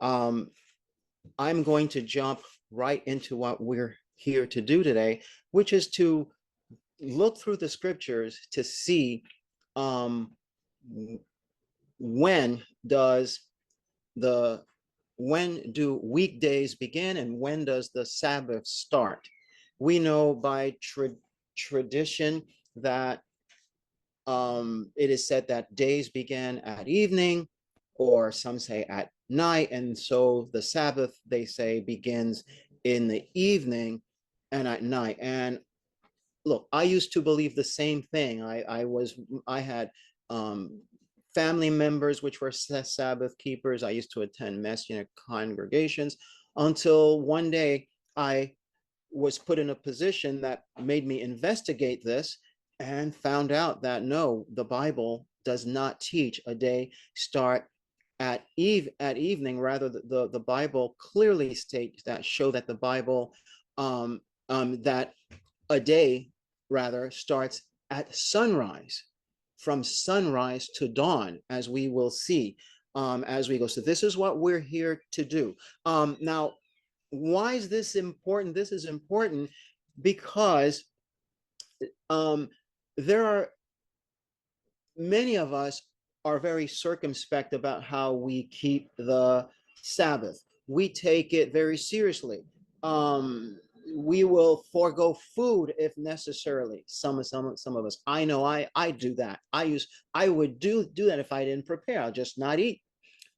Um, I'm going to jump right into what we're here to do today, which is to look through the scriptures to see um, when does the when do weekdays begin and when does the Sabbath start? We know by tradition that it is said that days began at evening, or some say at night, and so the Sabbath, they say, begins in the evening and at night. And look, I used to believe the same thing. I had um, family members which were Sabbath keepers. I used to attend Messianic congregations until one day I was put in a position that made me investigate this and found out that no, the Bible does not teach a day start at evening. Rather, the Bible clearly states that show that the Bible that a day rather starts at sunrise, from sunrise to dawn, as we will see as we go. So this is what we're here to do. Now, why is this important? This is important because um, there are many of us are very circumspect about how we keep the Sabbath. We take it very seriously. We will forego food if necessarily. Some of us. I know I do that. I would do that if I didn't prepare. I'll just not eat.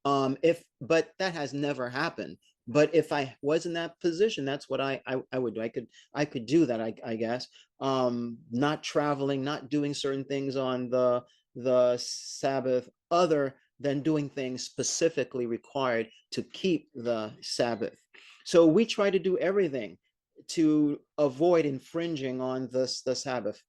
If but that has never happened. But if I was in that position, that's what I would do. I could do that, I guess. Not traveling, not doing certain things on the Sabbath, other than doing things specifically required to keep the Sabbath. So we try to do everything to avoid infringing on the Sabbath.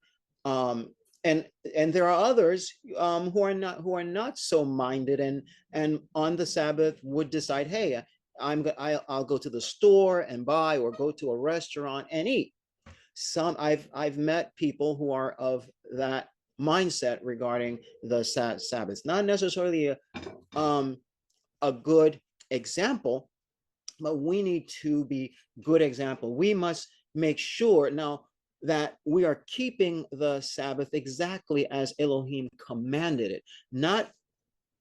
Um, and there are others who are not so minded, and on the Sabbath would decide, hey, I'll go to the store and buy, or go to a restaurant and eat. I've met people who are of that mindset regarding the Sabbath. Not necessarily um, a good example, but we need to be good example. We must make sure now that we are keeping the Sabbath exactly as Elohim commanded it, not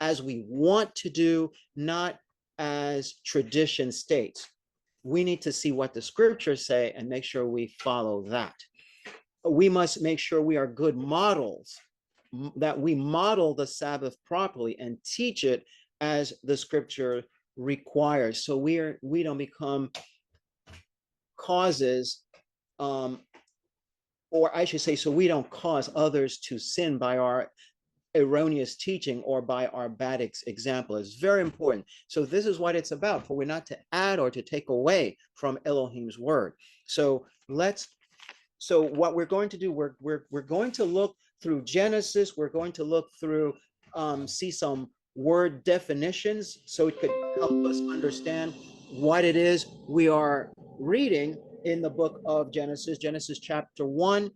as we want to do, not as tradition states. We need to see what the scriptures say and make sure we follow that. We must make sure we are good models, that we model the Sabbath properly and teach it as the scripture requires, so we don't become causes, um, or I should say, so we don't cause others to sin by our erroneous teaching or by our bad example. Is very important. So this is what it's about, for we're not to add or to take away from Elohim's word. So what we're going to do, we're going to look through Genesis. We're going to look through, see some word definitions, so it could help us understand what it is we are reading in the book of Genesis. Genesis chapter 1,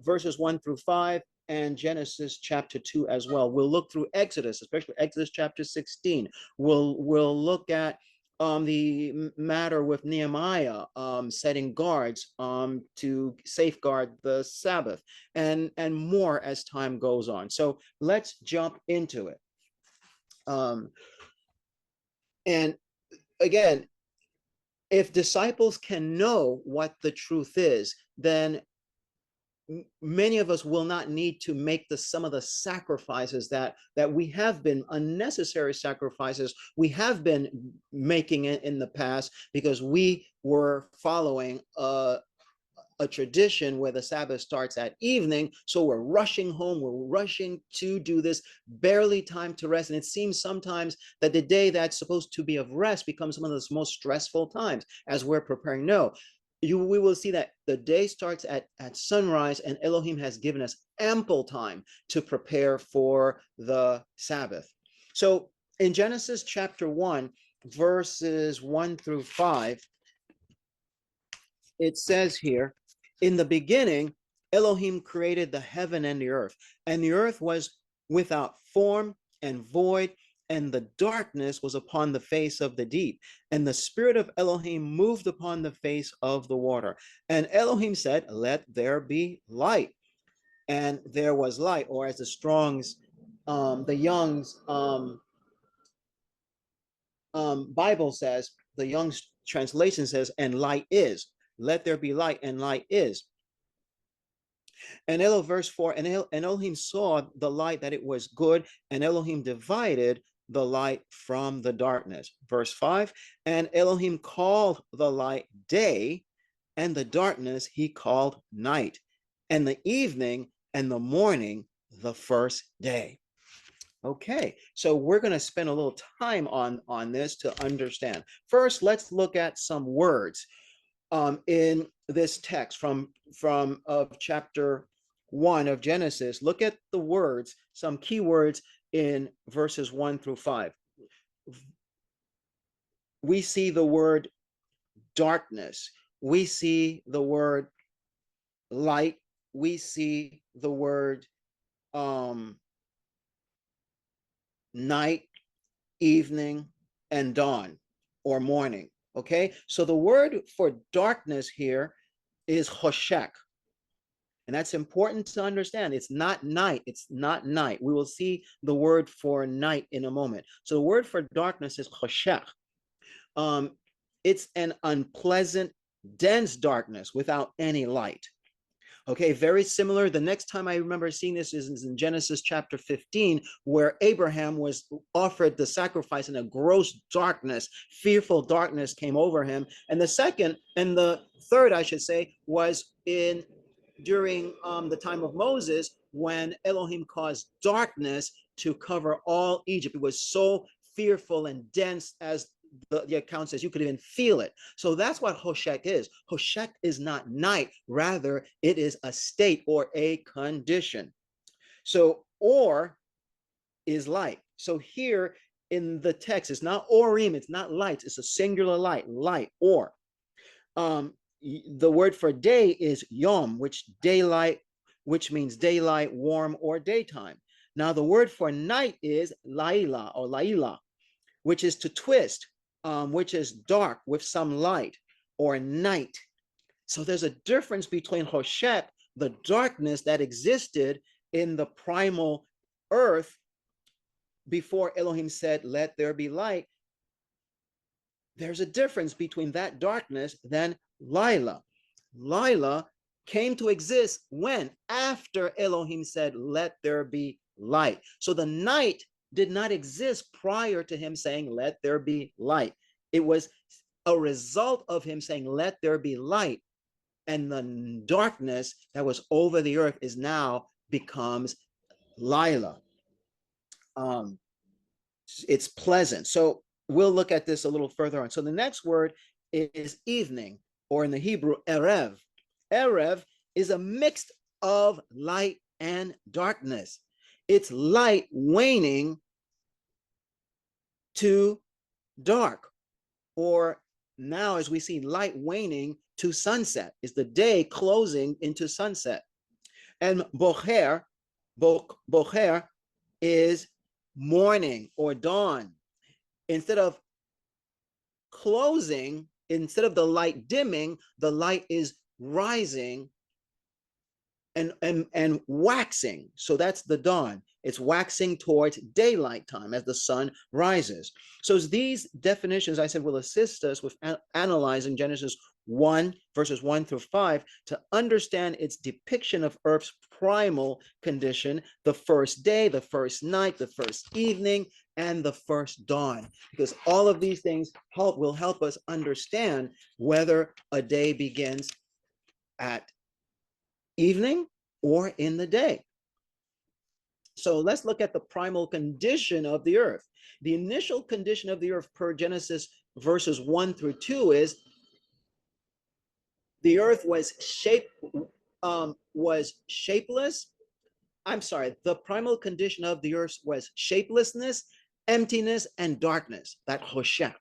verses 1 through 5, and Genesis chapter 2 as well. We'll look through Exodus, especially Exodus chapter 16. We'll look at the matter with Nehemiah, setting guards to safeguard the Sabbath, and more as time goes on. So let's jump into it. And again, if disciples can know what the truth is, then many of us will not need to make some of the sacrifices that we have been, unnecessary sacrifices we have been making in the past, because we were following a tradition where the Sabbath starts at evening. So we're rushing home, we're rushing to do this, barely time to rest. And it seems sometimes that the day that's supposed to be of rest becomes one of the most stressful times as we're preparing. No, we will see that the day starts at sunrise, and Elohim has given us ample time to prepare for the Sabbath. So in Genesis chapter 1, verses 1 through 5, it says here, in the beginning, Elohim created the heaven and the earth was without form and void, and the darkness was upon the face of the deep, and the spirit of Elohim moved upon the face of the water. And Elohim said, let there be light. And there was light, or as the Strong's, the Young's Bible says, the Young's translation says, and light is. Let there be light, and light is. And verse 4, and Elohim saw the light that it was good, and Elohim divided the light from the darkness. Verse 5, and Elohim called the light day, and the darkness he called night, and the evening and the morning the first day. Okay, so we're going to spend a little time on this to understand. First, let's look at some words in this text from of chapter 1 of Genesis. Look at the words, some key words in verses 1 through 5. We see the word darkness. We see the word light. We see the word night, evening, and dawn, or morning. Okay, so the word for darkness here is choshek. And that's important to understand. It's not night. It's not night. We will see the word for night in a moment. So the word for darkness is choshek. It's an unpleasant, dense darkness without any light. Okay, very similar. The next time I remember seeing this is in Genesis chapter 15, where Abraham was offered the sacrifice and a gross darkness, fearful darkness came over him. And the second, and the third, I should say, was during the time of Moses, when Elohim caused darkness to cover all Egypt. It was so fearful and dense, as the account says, you could even feel it. So that's what Hoshek is. Hoshek is not night, rather it is a state or a condition. So or is light. So here in the text, it's not orim, it's not light, it's a singular light, or. The word for day is yom, which means daylight, warm, or daytime. Now the word for night is laila or laila, which is to twist, which is dark with some light, or night. So there's a difference between Hoshek, the darkness that existed in the primal earth before Elohim said, let there be light. There's a difference between that darkness than Lila. Lila came to exist when? After Elohim said, let there be light. So the night did not exist prior to him saying, let there be light. It was a result of him saying, let there be light. And the darkness that was over the earth is now becomes Lila. It's pleasant. So we'll look at this a little further on. So the next word is evening, or in the Hebrew, erev. Erev is a mix of light and darkness. It's light waning to dark, or now as we see light waning to sunset, is the day closing into sunset. And bocher is morning or dawn. Instead of closing, instead of the light dimming, the light is rising and waxing. So that's the dawn. It's waxing towards daylight time as the sun rises. So these definitions, I said, will assist us with analyzing Genesis 1, verses 1 through 5, to understand its depiction of Earth's primal condition, the first day, the first night, the first evening, and the first dawn. Because all of these things will help us understand whether a day begins at evening or in the day. So let's look at the primal condition of the earth. The initial condition of the earth per Genesis verses 1 through 2 is the earth was shapeless. I'm sorry, the primal condition of the earth was shapelessness, emptiness, and darkness, that Hoshek.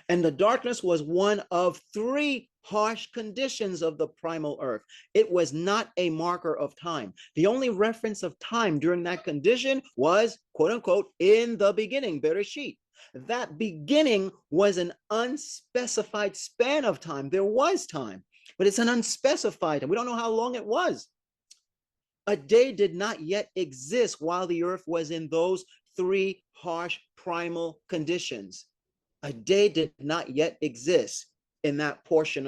And the darkness was one of three harsh conditions of the primal earth. It was not a marker of time. The only reference of time during that condition was, quote unquote, in the beginning, Bereshit. That beginning was an unspecified span of time. There was time, but it's an unspecified, and we don't know how long it was. A day did not yet exist while the earth was in those three harsh primal conditions. A day did not yet exist in that portion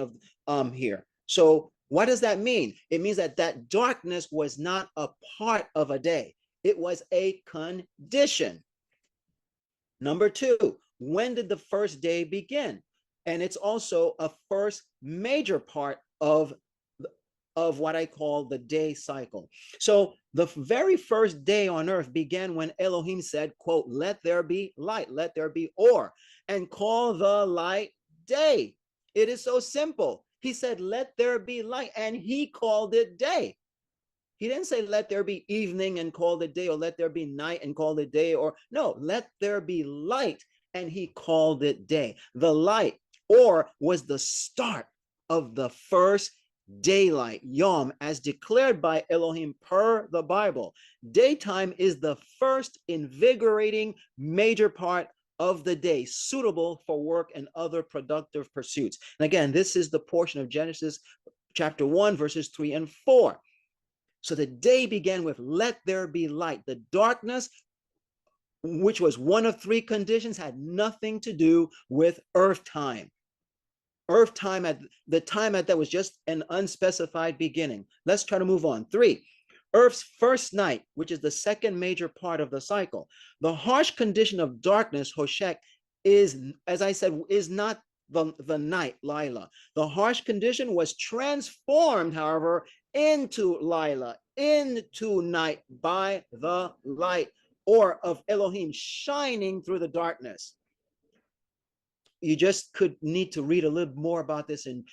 of here. So what does that mean? It means that that darkness was not a part of a day. It was a condition. Number two, when did the first day begin? And it's also a first major part of what I call the day cycle. So the very first day on earth began when Elohim said, quote, let there be light, let there be or, and call the light day. It is so simple. He said, let there be light, and he called it day. He didn't say, let there be evening and call it day, or let there be night and call it day, or no, let there be light, and he called it day. The light, or, was the start of the first daylight, Yom, as declared by Elohim per the Bible. Daytime is the first invigorating major part of the day, suitable for work and other productive pursuits. And again, this is the portion of Genesis chapter 1, verses 3 and 4. So the day began with, let there be light. The darkness, which was one of three conditions, had nothing to do with earth time. Earth time at the time at that was just an unspecified beginning. Let's try to move on. 3, Earth's first night, which is the second major part of the cycle. The harsh condition of darkness, Hoshek, is, as I said, is not the night, Lila. The harsh condition was transformed, however, into Lila, into night by the light, or of Elohim shining through the darkness. You just could need to read a little more about this in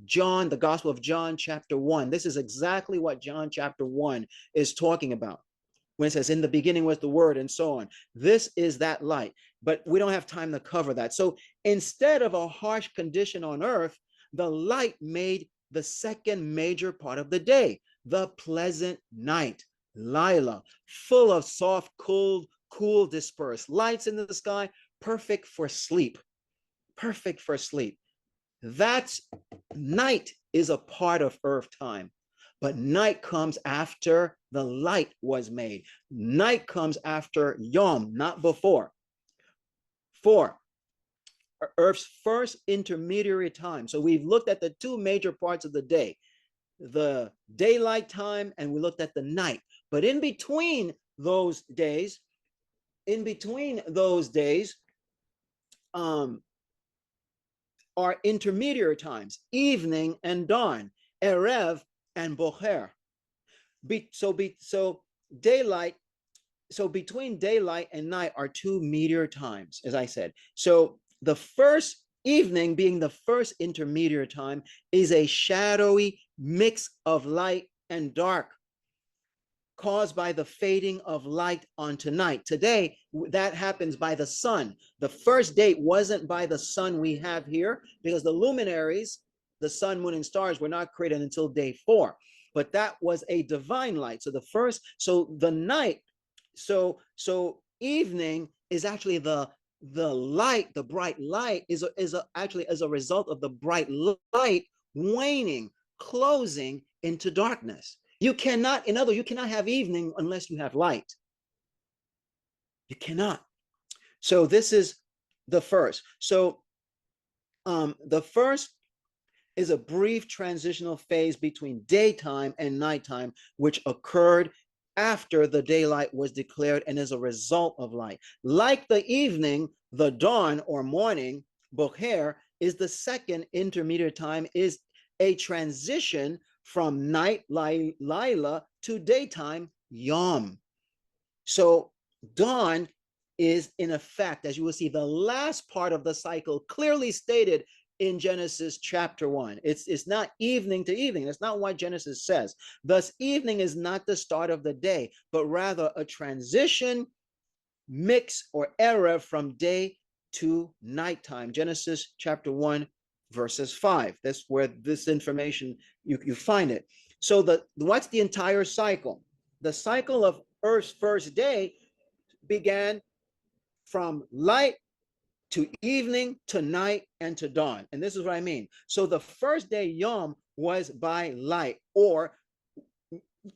John, the Gospel of John, chapter 1. This is exactly what John chapter 1 is talking about when it says, in the beginning was the word, and so on. This is that light, but we don't have time to cover that. So instead of a harsh condition on earth, the light made the second major part of the day, the pleasant night, Lila, full of soft, cool, dispersed lights in the sky, perfect for sleep. Perfect for sleep. That's night is a part of earth time, but night comes after the light was made. Night comes after Yom, not before. 4, Earth's first intermediary time. So we've looked at the two major parts of the day, the daylight time, and we looked at the night. But in between those days, are intermediary times, evening and dawn, erev and bocher. So daylight, so between daylight and night are two meteor times, as I said. So the first evening, being the first intermediary time, is a shadowy mix of light and dark, caused by the fading of light onto night. Today, that happens by the sun. The first date wasn't by the sun we have here, because the luminaries, the sun, moon, and stars, were not created until day 4. But that was a divine light. So the night, so evening is actually the light, the bright light actually as a result of the bright light waning, closing into darkness. You cannot, in other words, you cannot have evening unless you have light. You cannot. So this is the first. So the first is a brief transitional phase between daytime and nighttime, which occurred after the daylight was declared and as a result of light. Like the evening, the dawn or morning, bocher, is the second intermediate time, is a transition from night, Lila, to daytime, Yom. So dawn is, in effect, as you will see, the last part of the cycle, clearly stated in Genesis chapter 1. It's not evening to evening. That's not what Genesis says. Thus, evening is not the start of the day, but rather a transition, mix, or era from day to nighttime. Genesis chapter 1, verses 5. That's where this information, you find it. So what's the entire cycle? The cycle of Earth's first day began from light to evening to night and to dawn. And this is what I mean. So the first day Yom was by light, or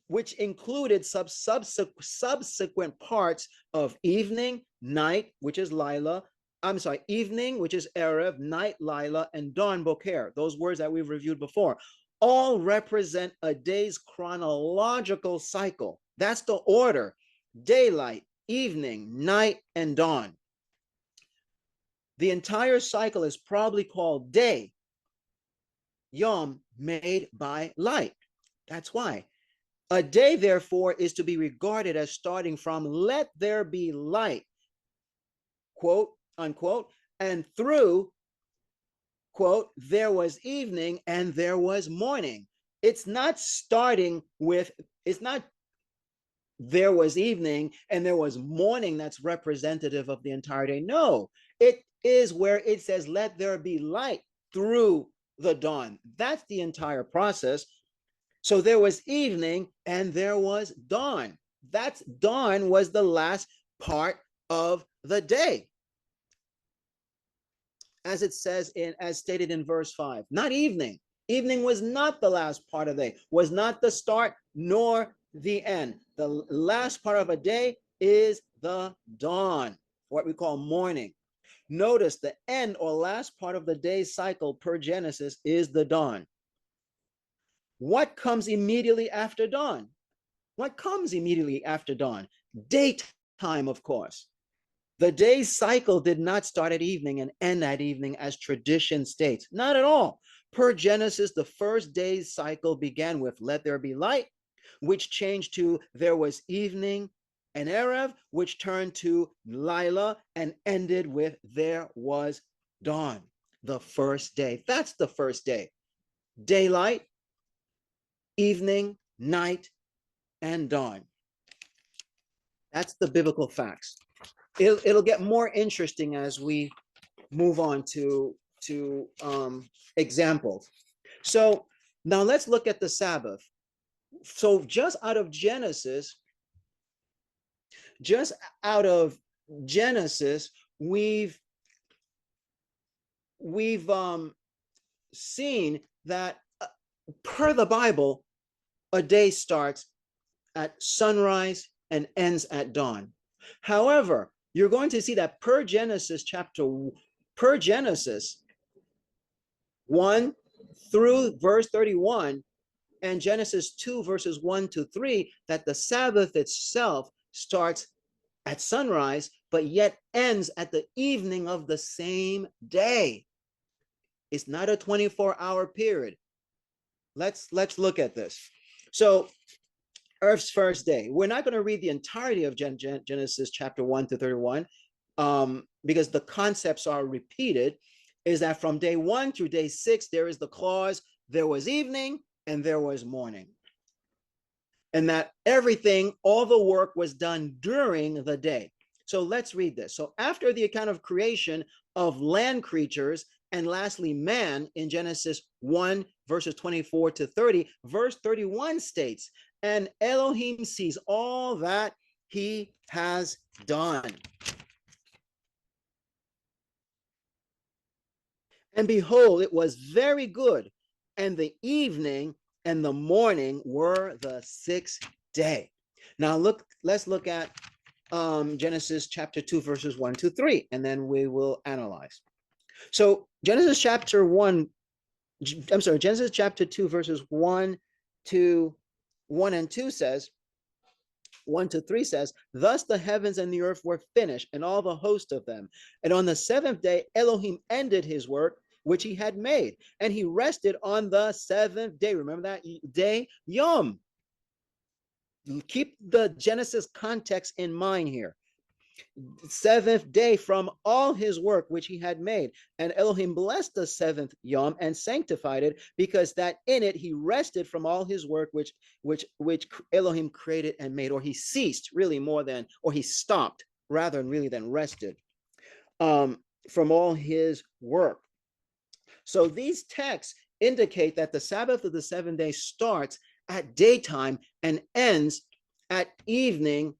which included subsequent parts of evening, night, which is Lila. I'm sorry, evening, which is Erev, night, Lila, and dawn, Boker. Those words that we've reviewed before all represent a day's chronological cycle. That's the order: daylight, evening, night, and dawn. The entire cycle is probably called day, Yom, made by light. That's why. A day, therefore, is to be regarded as starting from let there be light, quote, unquote, and through, quote, there was evening and there was morning. It's not starting with, it's not there was evening and there was morning that's representative of the entire day. No, it is where it says, let there be light through the dawn. That's the entire process. So there was evening and there was dawn. That's dawn was the last part of the day. As it says as stated in verse 5, not evening. Evening was not the last part of the day, was not the start nor the end. The last part of a day is the dawn, what we call morning. Notice the end or last part of the day's cycle per Genesis is the dawn. What comes immediately after dawn? What comes immediately after dawn? Daytime, of course. The day's cycle did not start at evening and end at evening as tradition states. Not at all. Per Genesis, the first day's cycle began with let there be light, which changed to there was evening and Erev, which turned to Lila and ended with there was dawn. The first day. That's the first day. Daylight, evening, night, and dawn. That's the biblical facts. It'll get more interesting as we move on to examples. So now let's look at the Sabbath. So just out of Genesis, we've seen that per the Bible, a day starts at sunrise and ends at dawn. However, you're going to see that per Genesis 1 through verse 31 and Genesis 2 verses 1 to 3, that the Sabbath itself starts at sunrise, but yet ends at the evening of the same day. It's not a 24-hour period. Let's look at this. So Earth's first day. We're not going to read the entirety of Genesis chapter 1 to 31 because the concepts are repeated. Is that from day 1 through day 6, there is the clause, there was evening and there was morning. And that everything, all the work was done during the day. So let's read this. So after the account of creation of land creatures, and lastly, man in Genesis 1, verses 24 to 30, verse 31 states, and Elohim sees all that he has done. And behold, it was very good. And the evening and the morning were the sixth day. Now let's look at Genesis chapter 2, verses 1 to 3, and then we will analyze. So Genesis chapter 2, verses 1 and 2 says, 1 to 3 says, thus the heavens and the earth were finished, and all the host of them. And on the seventh day, Elohim ended his work, which he had made, and he rested on the seventh day. Remember that day? Yom. Keep the Genesis context in mind here. Seventh day from all his work which he had made. And Elohim blessed the seventh Yom and sanctified it, because that in it he rested from all his work which Elohim created and made. Or he ceased, really, more than, or he stopped rather than really than rested from all his work. So these texts indicate that the Sabbath of the 7 day starts at daytime and ends at evening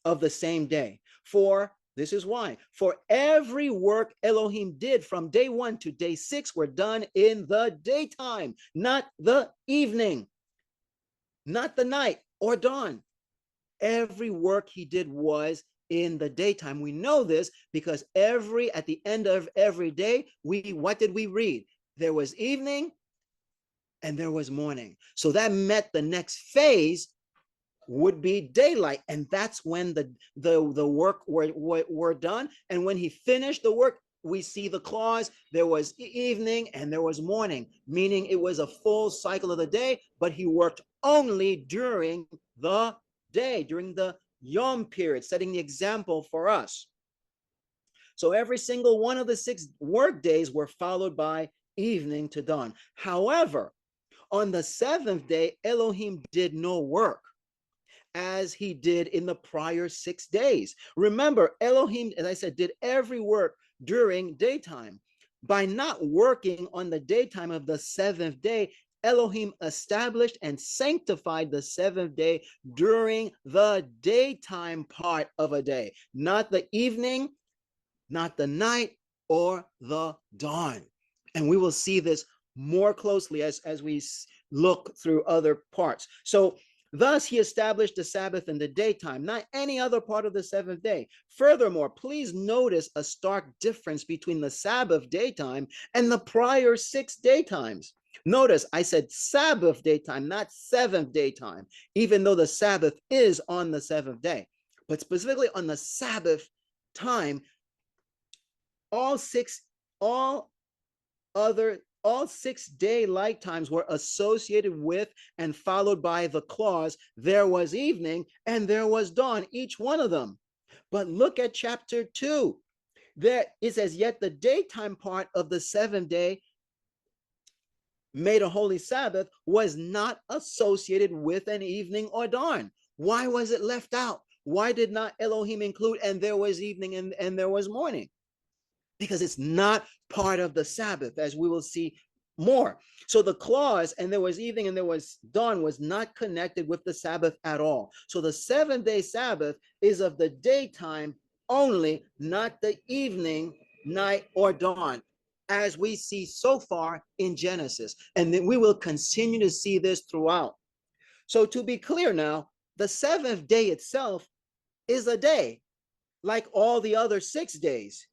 of the same day. For this is why, for every work Elohim did from day 1 to day 6 were done in the daytime, not the evening, not the night or dawn. Every work he did was in the daytime. We know this because at the end of every day, what did we read? There was evening and there was morning. So that meant the next phase would be daylight, and that's when the work were done. And when he finished the work, we see the clause, there was evening and there was morning, meaning it was a full cycle of the day, but he worked only during the day, during the Yom period, setting the example for us. So every single one of the 6 work days were followed by evening to dawn. However, on the 7th day, Elohim did no work as he did in the prior 6 days. Remember, Elohim, as I said, did every work during daytime. By not working on the daytime of the 7th day, Elohim established and sanctified the 7th day during the daytime part of a day, not the evening, not the night, or the dawn. And we will see this more closely as we look through other parts. So thus he established the Sabbath in the daytime, not any other part of the 7th day. Furthermore, please notice a stark difference between the Sabbath daytime and the prior 6 daytimes. Notice I said Sabbath daytime, not 7th daytime, even though the Sabbath is on the 7th day. But specifically on the Sabbath time, all 6 day light times were associated with and followed by the clause, there was evening and there was dawn, each one of them. But look at chapter 2. There it says, yet the daytime part of the 7th day made a holy Sabbath was not associated with an evening or dawn. Why was it left out? Why did not Elohim include, and there was evening and there was morning? Because it's not part of the Sabbath, as we will see more. So the clause, and there was evening and there was dawn, was not connected with the Sabbath at all. So the 7th day Sabbath is of the daytime only, not the evening, night, or dawn, as we see so far in Genesis. And then we will continue to see this throughout. So to be clear now, the 7th day itself is a day, like all the other 6 days,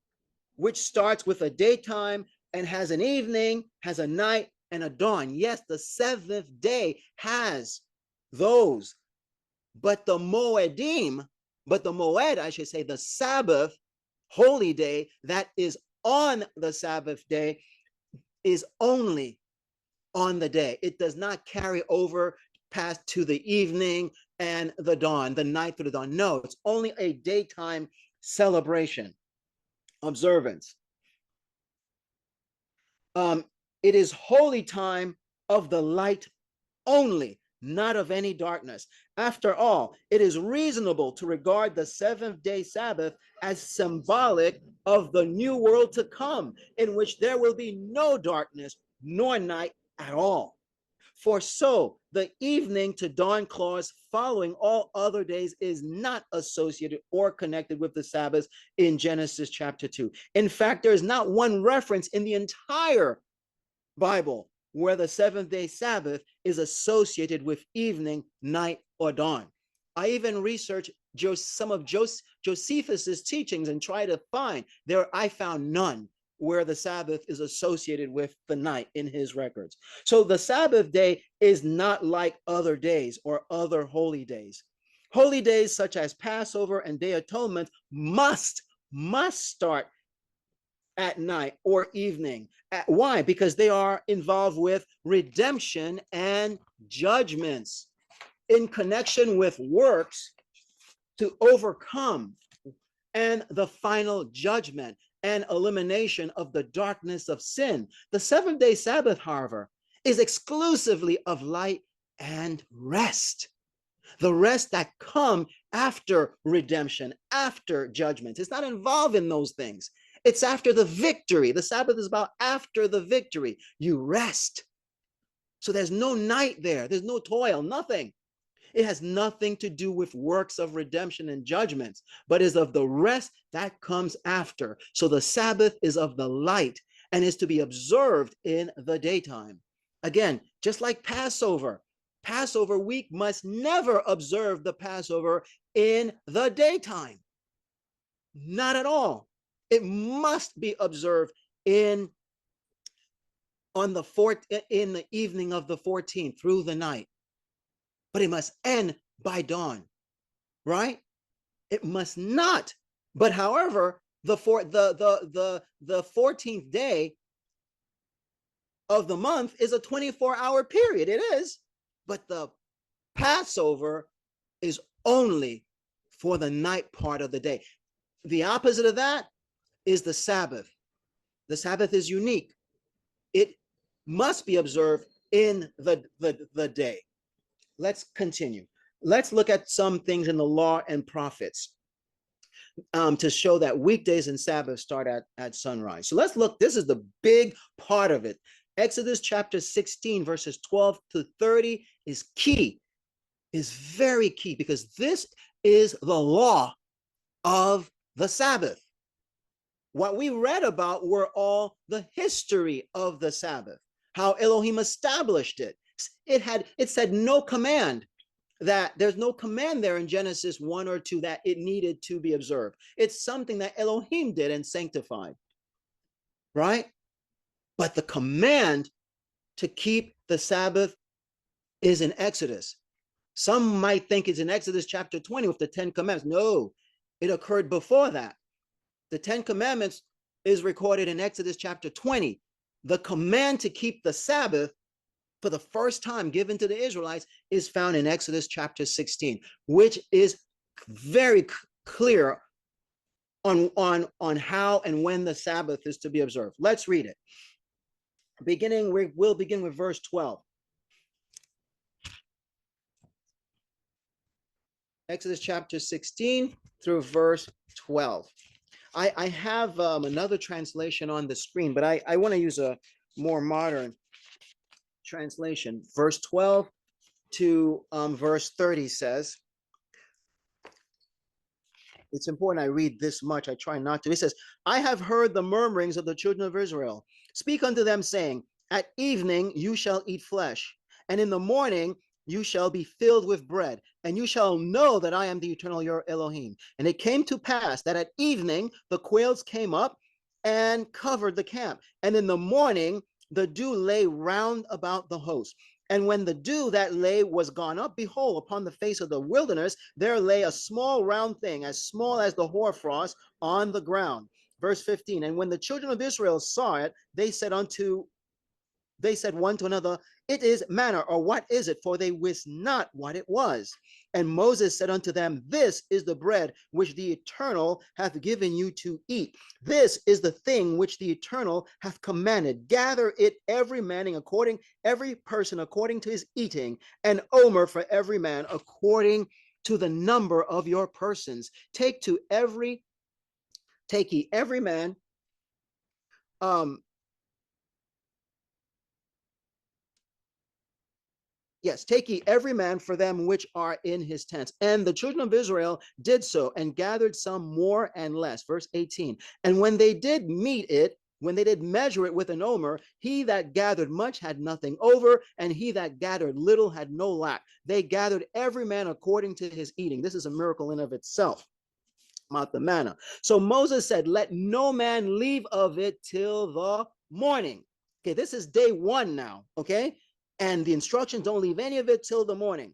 which starts with a daytime and has an evening, has a night, and a dawn. Yes, the 7th day has those, but the moed, I should say, the Sabbath, holy day, that is on the Sabbath day, is only on the day. It does not carry over past to the evening and the dawn, the night through the dawn. No, it's only a daytime celebration, observance. It is holy time of the light only, not of any darkness. After all, it is reasonable to regard the 7th day Sabbath as symbolic of the new world to come, in which there will be no darkness nor night at all. For so the evening to dawn clause following all other days is not associated or connected with the Sabbath in Genesis chapter 2. In fact, there is not one reference in the entire Bible where the 7th day Sabbath is associated with evening, night, or dawn. I even researched some of Josephus's teachings and tried to find there. I found none where the Sabbath is associated with the night in his records. So the Sabbath day is not like other days or other holy days. Holy days such as Passover and Day of Atonement must start at night or evening. Why? Because they are involved with redemption and judgments in connection with works to overcome and the final judgment and elimination of the darkness of sin. The 7th day Sabbath, however, is exclusively of light and rest. The rest that come after redemption, after judgment. It's not involved in those things. It's after the victory. The Sabbath is about after the victory. You rest. So there's no night there. There's no toil, nothing. It has nothing to do with works of redemption and judgments, but is of the rest that comes after. So the Sabbath is of the light and is to be observed in the daytime. Again, just like Passover, Passover week must never observe the Passover in the daytime. Not at all. It must be observed in in the evening of the 14th through the night. But it must end by dawn, right? It must not. But however, the 14th day of the month is a 24-hour period. It is. But the Passover is only for the night part of the day. The opposite of that is the Sabbath. The Sabbath is unique. It must be observed in the day. Let's continue. Let's look at some things in the law and prophets to show that weekdays and Sabbath start at sunrise. So let's look. This is the big part of it. Exodus chapter 16, verses 12 to 30 is key, is very key, because this is the law of the Sabbath. What we read about were all the history of the Sabbath, how Elohim established it. It said no command, that there's no command there in Genesis 1 or 2 that it needed to be observed. It's something that Elohim did and sanctified, right? But the command to keep the Sabbath is in Exodus. Some might think it's in Exodus chapter 20 with the 10 commandments. No, it occurred before that. The 10 commandments is recorded in Exodus chapter 20. The command to keep the Sabbath for the first time given to the Israelites is found in Exodus chapter 16, which is very clear on how and when the Sabbath is to be observed. Let's read it. We'll begin with verse 12. Exodus chapter 16 through verse 12. I have another translation on the screen, but I want to use a more modern translation. Verse 12 to verse 30 says, it's important I read this much. I try not to. It says, I have heard the murmurings of the children of Israel. Speak unto them, saying, at evening you shall eat flesh, and in the morning you shall be filled with bread, and you shall know that I am the eternal your Elohim. And it came to pass that at evening the quails came up and covered the camp, and in the morning the dew lay round about the host. And when the dew that lay was gone up, behold, upon the face of the wilderness, there lay a small round thing, as small as the hoarfrost, on the ground. Verse 15, and when the children of Israel saw it, they said one to another, it is manna, or what is it? For they wist not what it was. And Moses said unto them, this is the bread which the Eternal hath given you to eat. This is the thing which the Eternal hath commanded. Gather it every person according to his eating, an omer for every man according to the number of your persons. Take ye every man Yes, take ye every man for them which are in his tents. And the children of Israel did so, and gathered some more and less. Verse 18. And when they did measure it with an omer, he that gathered much had nothing over, and he that gathered little had no lack. They gathered every man according to his eating. This is a miracle in of itself. About the manna. So Moses said, let no man leave of it till the morning. Okay, this is day one now, okay? And the instructions, don't leave any of it till the morning.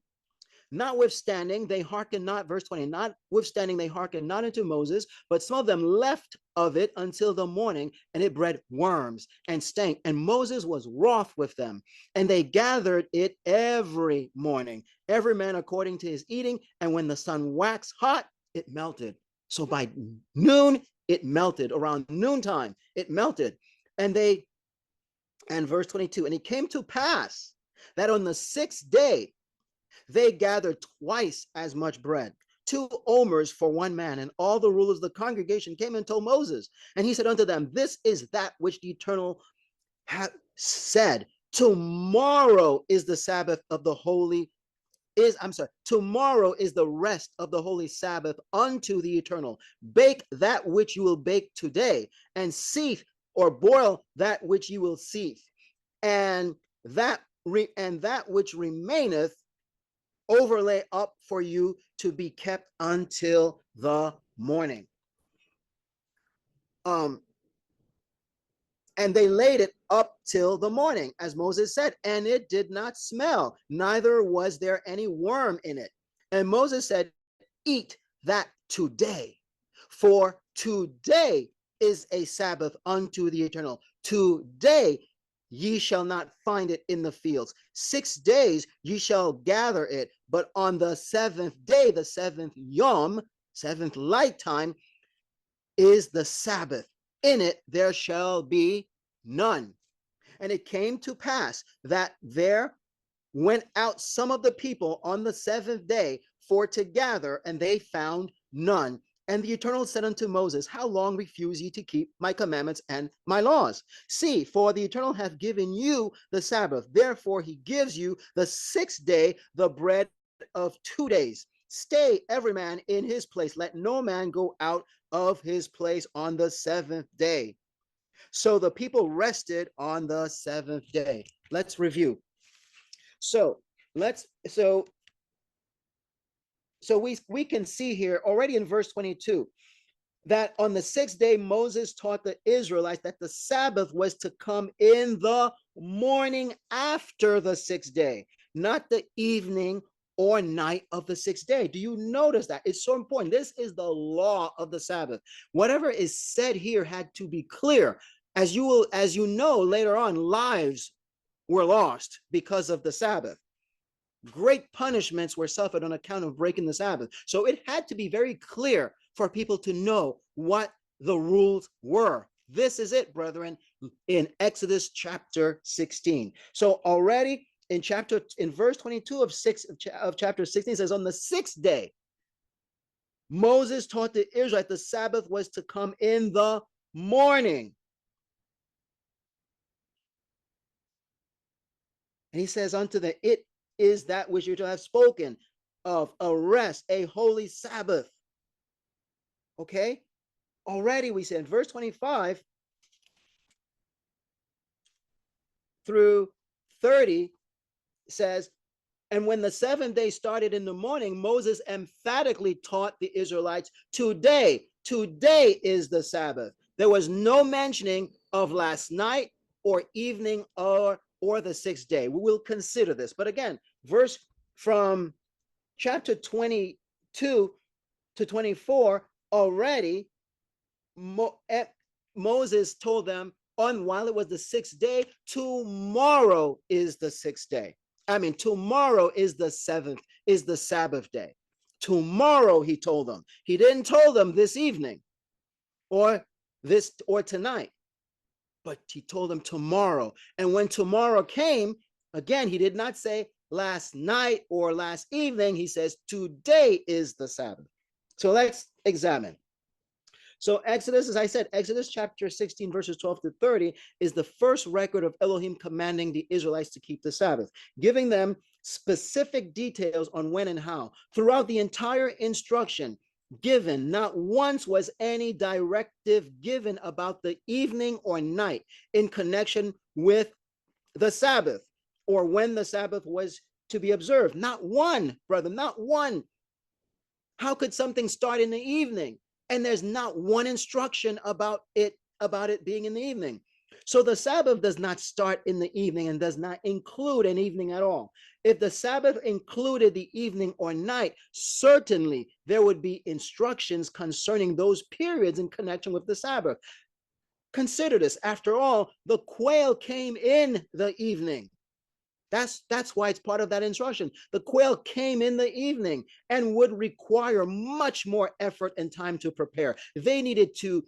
Notwithstanding, they hearkened not, verse 20, notwithstanding, they hearkened not unto Moses, but some of them left of it until the morning, and it bred worms and stank. And Moses was wroth with them, and they gathered it every morning, every man according to his eating. And when the sun waxed hot, it melted. So by noon, it melted. Around noontime, it melted. And verse 22, and it came to pass that on the 6th day, they gathered twice as much bread, omers for one man. And all the rulers of the congregation came and told Moses. And he said unto them, this is that which the Eternal hath said. Tomorrow is the Sabbath of the holy tomorrow is the rest of the holy Sabbath unto the Eternal. Bake that which you will bake today, and seethe or boil that which you will seethe, and that which remaineth overlay up for you to be kept until the morning. And they laid it up till the morning, as Moses said, and it did not smell, neither was there any worm in it. And Moses said, eat that today, for today is a Sabbath unto the Eternal. Today ye shall not find it in the fields. 6 days ye shall gather it, but on the seventh day, the seventh yom, seventh light time, is the Sabbath. In it there shall be none. And it came to pass that there went out some of the people on the seventh day for to gather, and they found none. And the Eternal said unto Moses, how long refuse ye to keep my commandments and my laws? See, for the Eternal hath given you the Sabbath. Therefore he gives you the 6th day, the bread of 2 days. Stay every man in his place. Let no man go out of his place on the 7th day. So the people rested on the 7th day. Let's review. So we can see here already in verse 22 that on the 6th day Moses taught the Israelites that the Sabbath was to come in the morning after the 6th day, not the evening or night of the 6th day. Do you notice that? It's so important. This is the law of the Sabbath. Whatever is said here had to be clear. As you know, later on, lives were lost because of the Sabbath. Great punishments were suffered on account of breaking the Sabbath. So it had to be very clear for people to know what the rules were. This is it, brethren, in Exodus chapter 16. So already in verse 22 of chapter 16 says, on the 6th day, Moses taught the Israelites the Sabbath was to come in the morning. And he says unto them, it is that which you have spoken of, a rest, a holy Sabbath. Okay? Already we said in verse 25 through 30 says, and when the 7th day started in the morning, Moses emphatically taught the Israelites, today is the Sabbath. There was no mentioning of last night or evening or the 6th day. We will consider this. But again, verse from chapter 22 to 24, already Moses told them while it was the 6th day, tomorrow is the 6th day. Tomorrow is the 7th, is the Sabbath day. Tomorrow, he told them. He didn't tell them this evening or tonight, but he told them tomorrow. And when tomorrow came, again, he did not say last night or last evening. He says today is the Sabbath. So let's examine. So Exodus, as I said, Exodus chapter 16, verses 12 to 30 is the first record of Elohim commanding the Israelites to keep the Sabbath, giving them specific details on when and how. Throughout the entire instruction given, not once was any directive given about the evening or night in connection with the Sabbath or when the Sabbath was to be observed. Not one, brother, not one. How could something start in the evening? And there's not one instruction about it being in the evening. So the Sabbath does not start in the evening and does not include an evening at all. If the Sabbath included the evening or night, certainly there would be instructions concerning those periods in connection with the Sabbath. Consider this. After all, the quail came in the evening. That's why it's part of that instruction. The quail came in the evening and would require much more effort and time to prepare. They needed to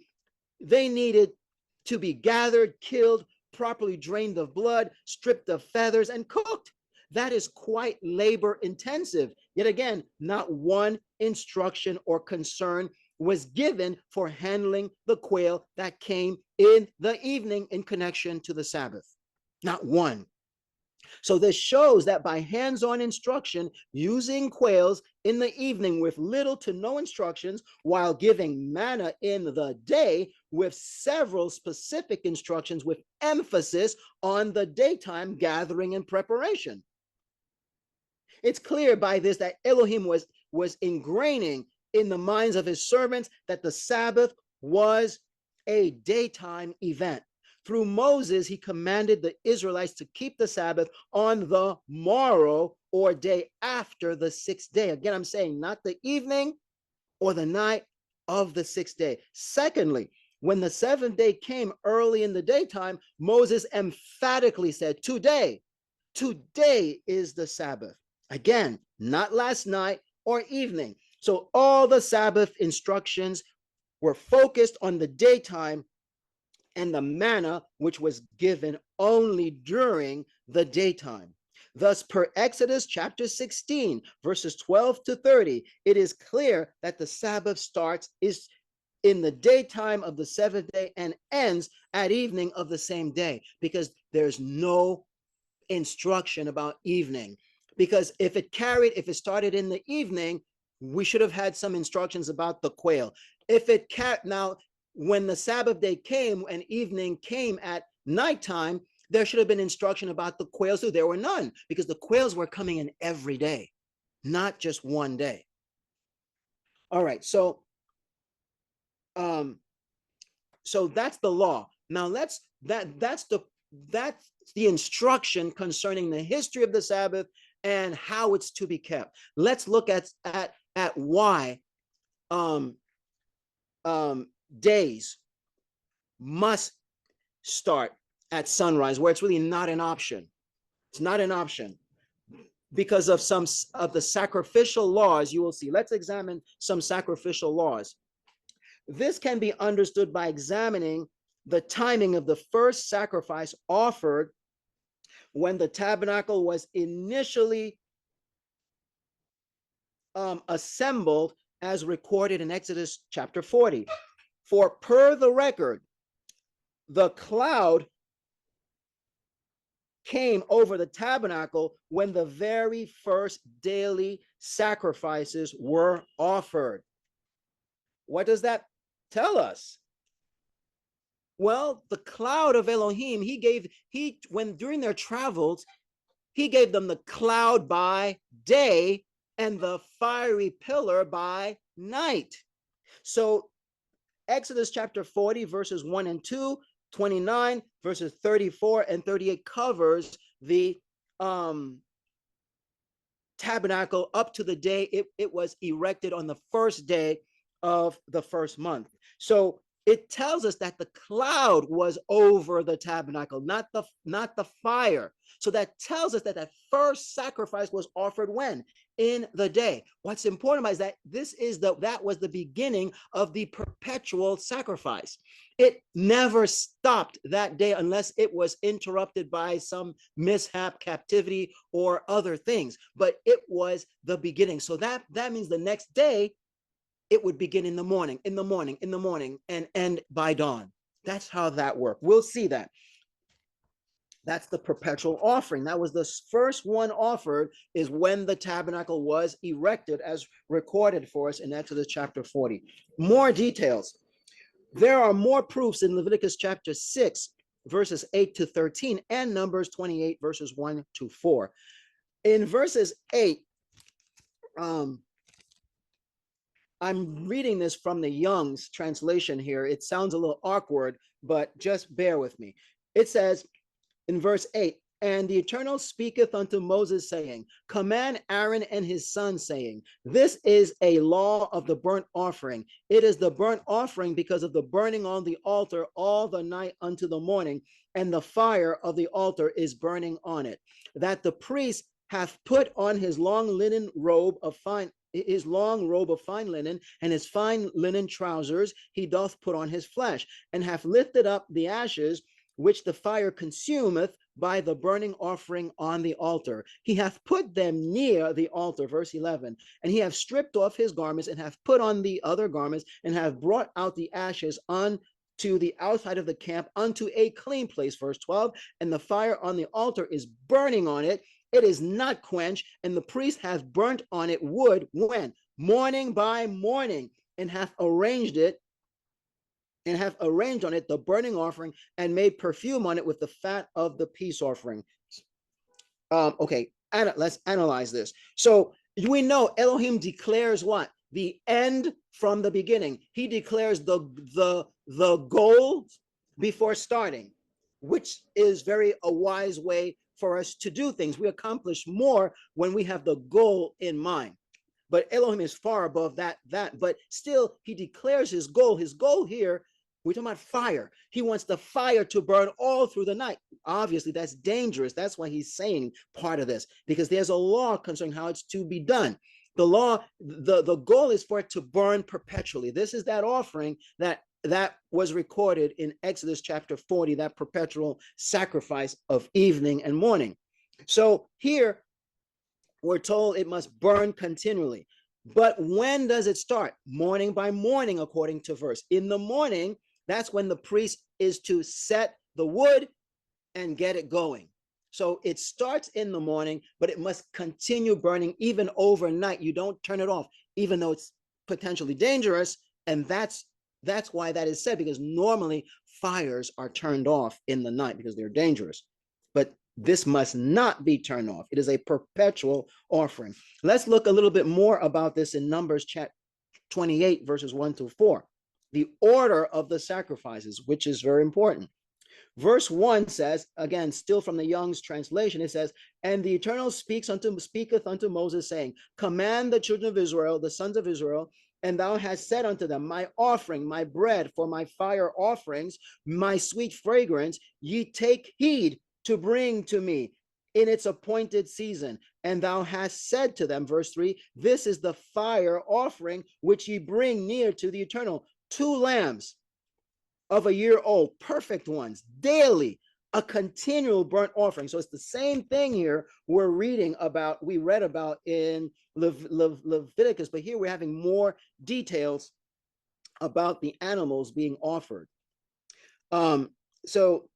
be gathered, killed, properly drained of blood, stripped of feathers, and cooked. That is quite labor intensive. Yet again, not one instruction or concern was given for handling the quail that came in the evening in connection to the Sabbath. Not one. So this shows that by hands-on instruction, using quails in the evening with little to no instructions, while giving manna in the day with several specific instructions with emphasis on the daytime gathering and preparation. It's clear by this that Elohim was ingraining in the minds of his servants that the Sabbath was a daytime event. Through Moses, he commanded the Israelites to keep the Sabbath on the morrow or day after the sixth day. Again, I'm saying not the evening or the night of the sixth day. Secondly, when the seventh day came early in the daytime, Moses emphatically said, today is the Sabbath. Again, not last night or evening. So all the Sabbath instructions were focused on the daytime and the manna which was given only during the daytime. Thus, per Exodus chapter 16, verses 12 to 30, it is clear that the Sabbath starts is in the daytime of the seventh day and ends at evening of the same day, because there's no instruction about evening. Because if it started in the evening, we should have had some instructions about the quail. Now, when the Sabbath day came and evening came at nighttime, there should have been instruction about the quails too. There were none, because the quails were coming in every day, not just one day. All right, so that's the law. Now that's the instruction concerning the history of the Sabbath and how it's to be kept. Let's look at why days must start at sunrise, where it's really not an option. It's not an option because of some of the sacrificial laws you will see. Let's examine some sacrificial laws. This can be understood by examining the timing of the first sacrifice offered when the tabernacle was initially assembled, as recorded in Exodus chapter 40. For per the record, the cloud came over the tabernacle when the very first daily sacrifices were offered. What does that tell us? Well, the cloud of Elohim, when during their travels, he gave them the cloud by day and the fiery pillar by night. So Exodus chapter 40, verses 1 and 2, 29, verses 34 and 38 covers the tabernacle up to the day it was erected on the first day of the first month. So it tells us that the cloud was over the tabernacle, not the fire. So that tells us that that first sacrifice was offered when? In the day. What's important is that that was the beginning of the perpetual sacrifice. It never stopped that day unless it was interrupted by some mishap, captivity, or other things. But it was the beginning. So that means the next day it would begin in the morning, and end by dawn. That's how that worked. We'll see that. That's the perpetual offering. That was the first one offered, is when the tabernacle was erected, as recorded for us in Exodus chapter 40. More details. There are more proofs in Leviticus chapter 6, verses 8 to 13, and Numbers 28, verses 1 to 4. In verses 8, I'm reading this from the Young's translation here. It sounds a little awkward, but just bear with me. It says in verse 8, and the Eternal speaketh unto Moses, saying, command Aaron and his sons, saying, this is a law of the burnt offering. It is the burnt offering because of the burning on the altar all the night unto the morning, and the fire of the altar is burning on it. That the priest hath put on his long robe of fine linen, and his fine linen trousers he doth put on his flesh, and hath lifted up the ashes which the fire consumeth by the burning offering on the altar. He hath put them near the altar, verse 11, and he hath stripped off his garments and hath put on the other garments and hath brought out the ashes unto the outside of the camp unto a clean place, verse 12, and the fire on the altar is burning on it. It is not quenched, and the priest hath burnt on it wood when? Morning by morning, and hath arranged on it the burning offering and made perfume on it with the fat of the peace offering. Okay, let's analyze this. So we know Elohim declares what? The end from the beginning. He declares the goal before starting, which is very a wise way for us to do things. We accomplish more when we have the goal in mind. But Elohim is far above that. But still, he declares his goal. His goal here, we're talking about fire. He wants the fire to burn all through the night. Obviously, that's dangerous. That's why he's saying part of this, because there's a law concerning how it's to be done. The law, the goal is for it to burn perpetually. This is that offering that was recorded in Exodus chapter 40, that perpetual sacrifice of evening and morning. So here, we're told it must burn continually. But when does it start? Morning by morning, according to verse. In the morning, that's when the priest is to set the wood and get it going. So it starts in the morning, but it must continue burning even overnight. You don't turn it off, even though it's potentially dangerous. And that's why that is said, because normally fires are turned off in the night because they're dangerous. But this must not be turned off. It is a perpetual offering. Let's look a little bit more about this in Numbers chapter 28, verses 1 to 4. The order of the sacrifices, which is very important. Verse 1 says, again, still from the Young's translation, it says, and the Eternal speaketh unto Moses, saying, command the children of Israel, the sons of Israel, and thou hast said unto them, my offering, my bread for my fire offerings, my sweet fragrance, ye take heed to bring to me in its appointed season. And thou hast said to them, verse 3, this is the fire offering which ye bring near to the Eternal, 2 lambs of a year old, perfect ones, daily, a continual burnt offering. So it's the same thing here we read about in Leviticus, but here we're having more details about the animals being offered. So,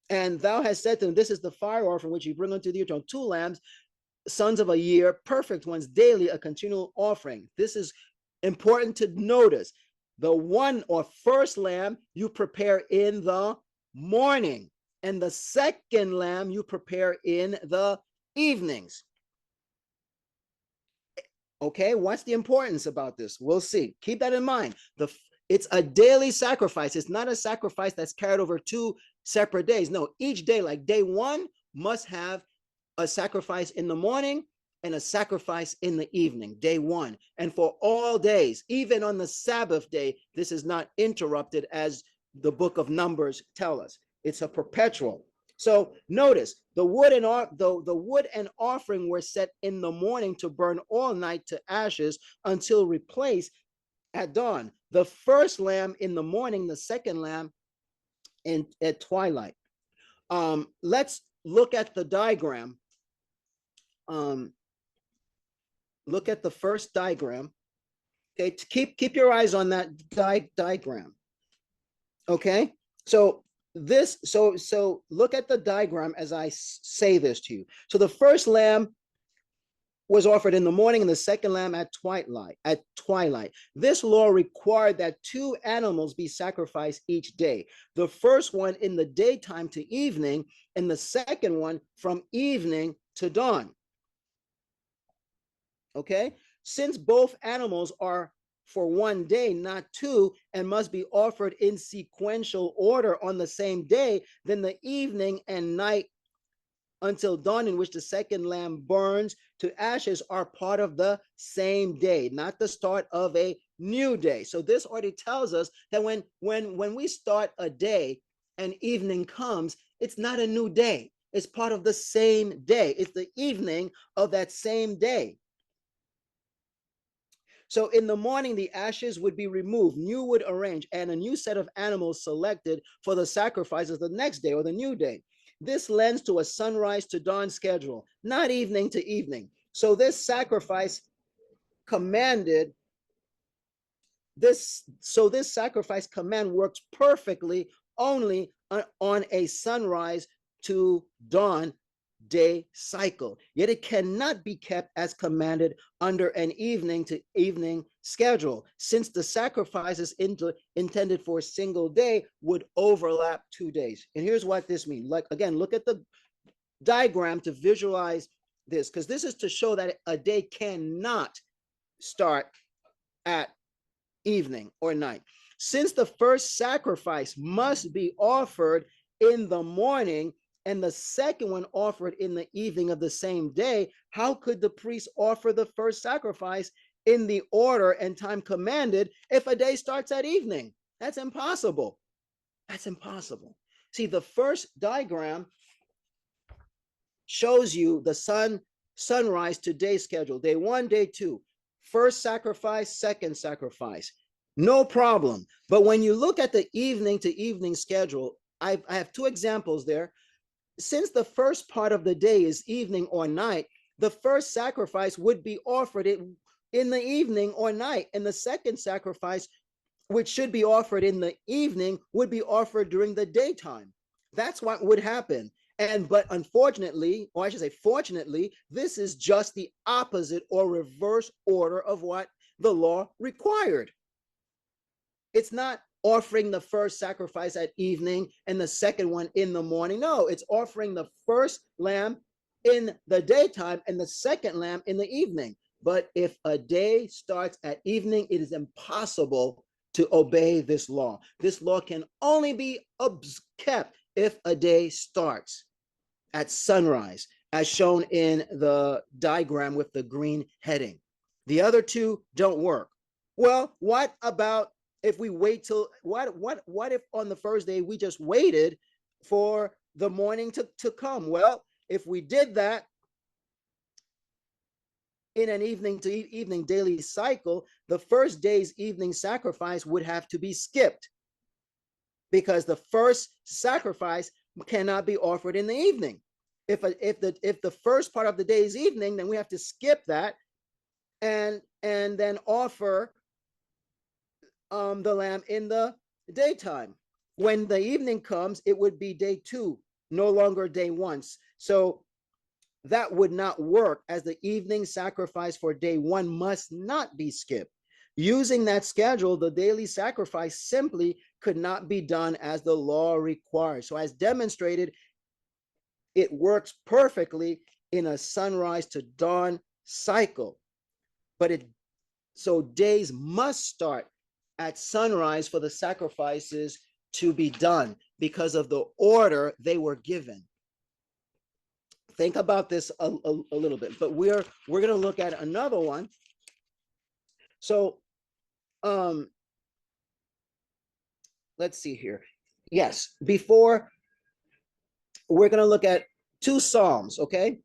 and thou hast said to them, this is the fire offering which you bring unto the Eternal, 2 lambs, sons of a year, perfect ones, daily, a continual offering. This is important to notice. The one or first lamb you prepare in the morning, and the second lamb you prepare in the evenings. Okay, what's the importance about this? We'll see. Keep that in mind. It's a daily sacrifice. It's not a sacrifice that's carried over 2 separate days. No, each day, like day 1, must have a sacrifice in the morning and a sacrifice in the evening, day 1. And for all days, even on the Sabbath day, this is not interrupted, as the book of Numbers tell us. It's a perpetual. So notice the wood and offering were set in the morning to burn all night to ashes until replaced at dawn. The first lamb in the morning, the second lamb at twilight. Let's look at the diagram. Look at the first diagram. Okay, keep your eyes on that diagram. Okay, so look at the diagram as I say this to you. So the first lamb was offered in the morning, and the second lamb at twilight. This law required that 2 animals be sacrificed each day. The first one in the daytime to evening, and the second one from evening to dawn. Okay, since both animals are for one day, not 2, and must be offered in sequential order on the same day, then the evening and night until dawn, in which the second lamb burns to ashes, are part of the same day, not the start of a new day. So this already tells us that when we start a day and evening comes, it's not a new day. It's part of the same day. It's the evening of that same day. So in the morning, the ashes would be removed, new wood arranged, and a new set of animals selected for the sacrifices the next day or the new day. this lends to a sunrise to dawn schedule, not evening to evening. So this sacrifice commanded this sacrifice command works perfectly only on a sunrise to dawn day cycle, yet it cannot be kept as commanded under an evening to evening schedule, since the sacrifices intended for a single day would overlap 2 days. And here's what this means. Like, again, look at the diagram to visualize this, because this is to show that a day cannot start at evening or night. Since the first sacrifice must be offered in the morning and the second one offered in the evening of the same day, how could the priest offer the first sacrifice in the order and time commanded if a day starts at evening? That's impossible. That's impossible. See, the first diagram shows you the sunrise to day schedule, day 1, day 2, first sacrifice, second sacrifice, no problem. But when you look at the evening to evening schedule, I have 2 examples there. Since the first part of the day is evening or night, the first sacrifice would be offered in the evening or night, and the second sacrifice, which should be offered in the evening, would be offered during the daytime. That's what would happen. But unfortunately, or I should say fortunately, this is just the opposite or reverse order of what the law required. It's not offering the first sacrifice at evening and the second one in the morning. No, it's offering the first lamb in the daytime and the second lamb in the evening. But if a day starts at evening, it is impossible to obey this law. This law can only be kept if a day starts at sunrise, as shown in the diagram with the green heading. The other 2 don't work. Well, what about if we wait till what if on the first day we just waited for the morning to come? Well, if we did that in an evening to evening daily cycle, the first day's evening sacrifice would have to be skipped, because the first sacrifice cannot be offered in the evening. If the first part of the day is evening, then we have to skip that and then offer the lamb in the daytime. When the evening comes, it would be day 2, no longer day 1. So that would not work, as the evening sacrifice for day 1 must not be skipped. Using that schedule, the daily sacrifice simply could not be done as the law requires. So as demonstrated, it works perfectly in a sunrise to dawn cycle. So days must start at sunrise for the sacrifices to be done because of the order they were given. Think about this a little bit, but we're going to look at another one. So let's see here. Yes, before we're going to look at 2 Psalms, okay?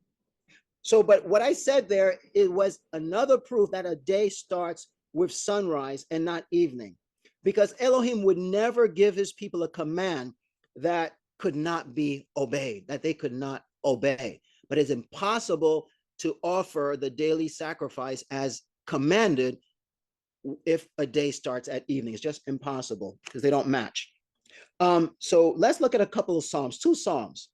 So, but what I said there, it was another proof that a day starts with sunrise and not evening, because Elohim would never give his people a command that could not be obeyed, that they could not obey. But it's impossible to offer the daily sacrifice as commanded if a day starts at evening. It's just impossible because they don't match. So let's look at a couple of Psalms, 2 Psalms.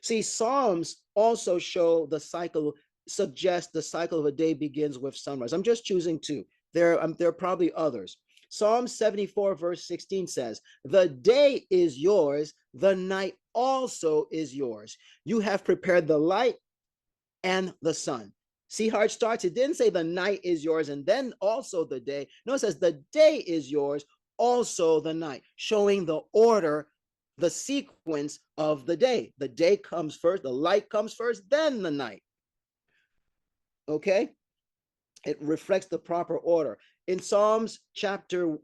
See, Psalms also show the cycle, suggest the cycle of a day begins with sunrise. I'm just choosing 2. There are probably others. Psalm 74 verse 16 says, "The day is yours, the night also is yours. You have prepared the light and the sun." See how it starts? It didn't say the night is yours and then also the day. No, it says the day is yours, also the night, showing the order, the sequence of the day. The day comes first, the light comes first, then the night. Okay? It reflects the proper order. In Psalms chapter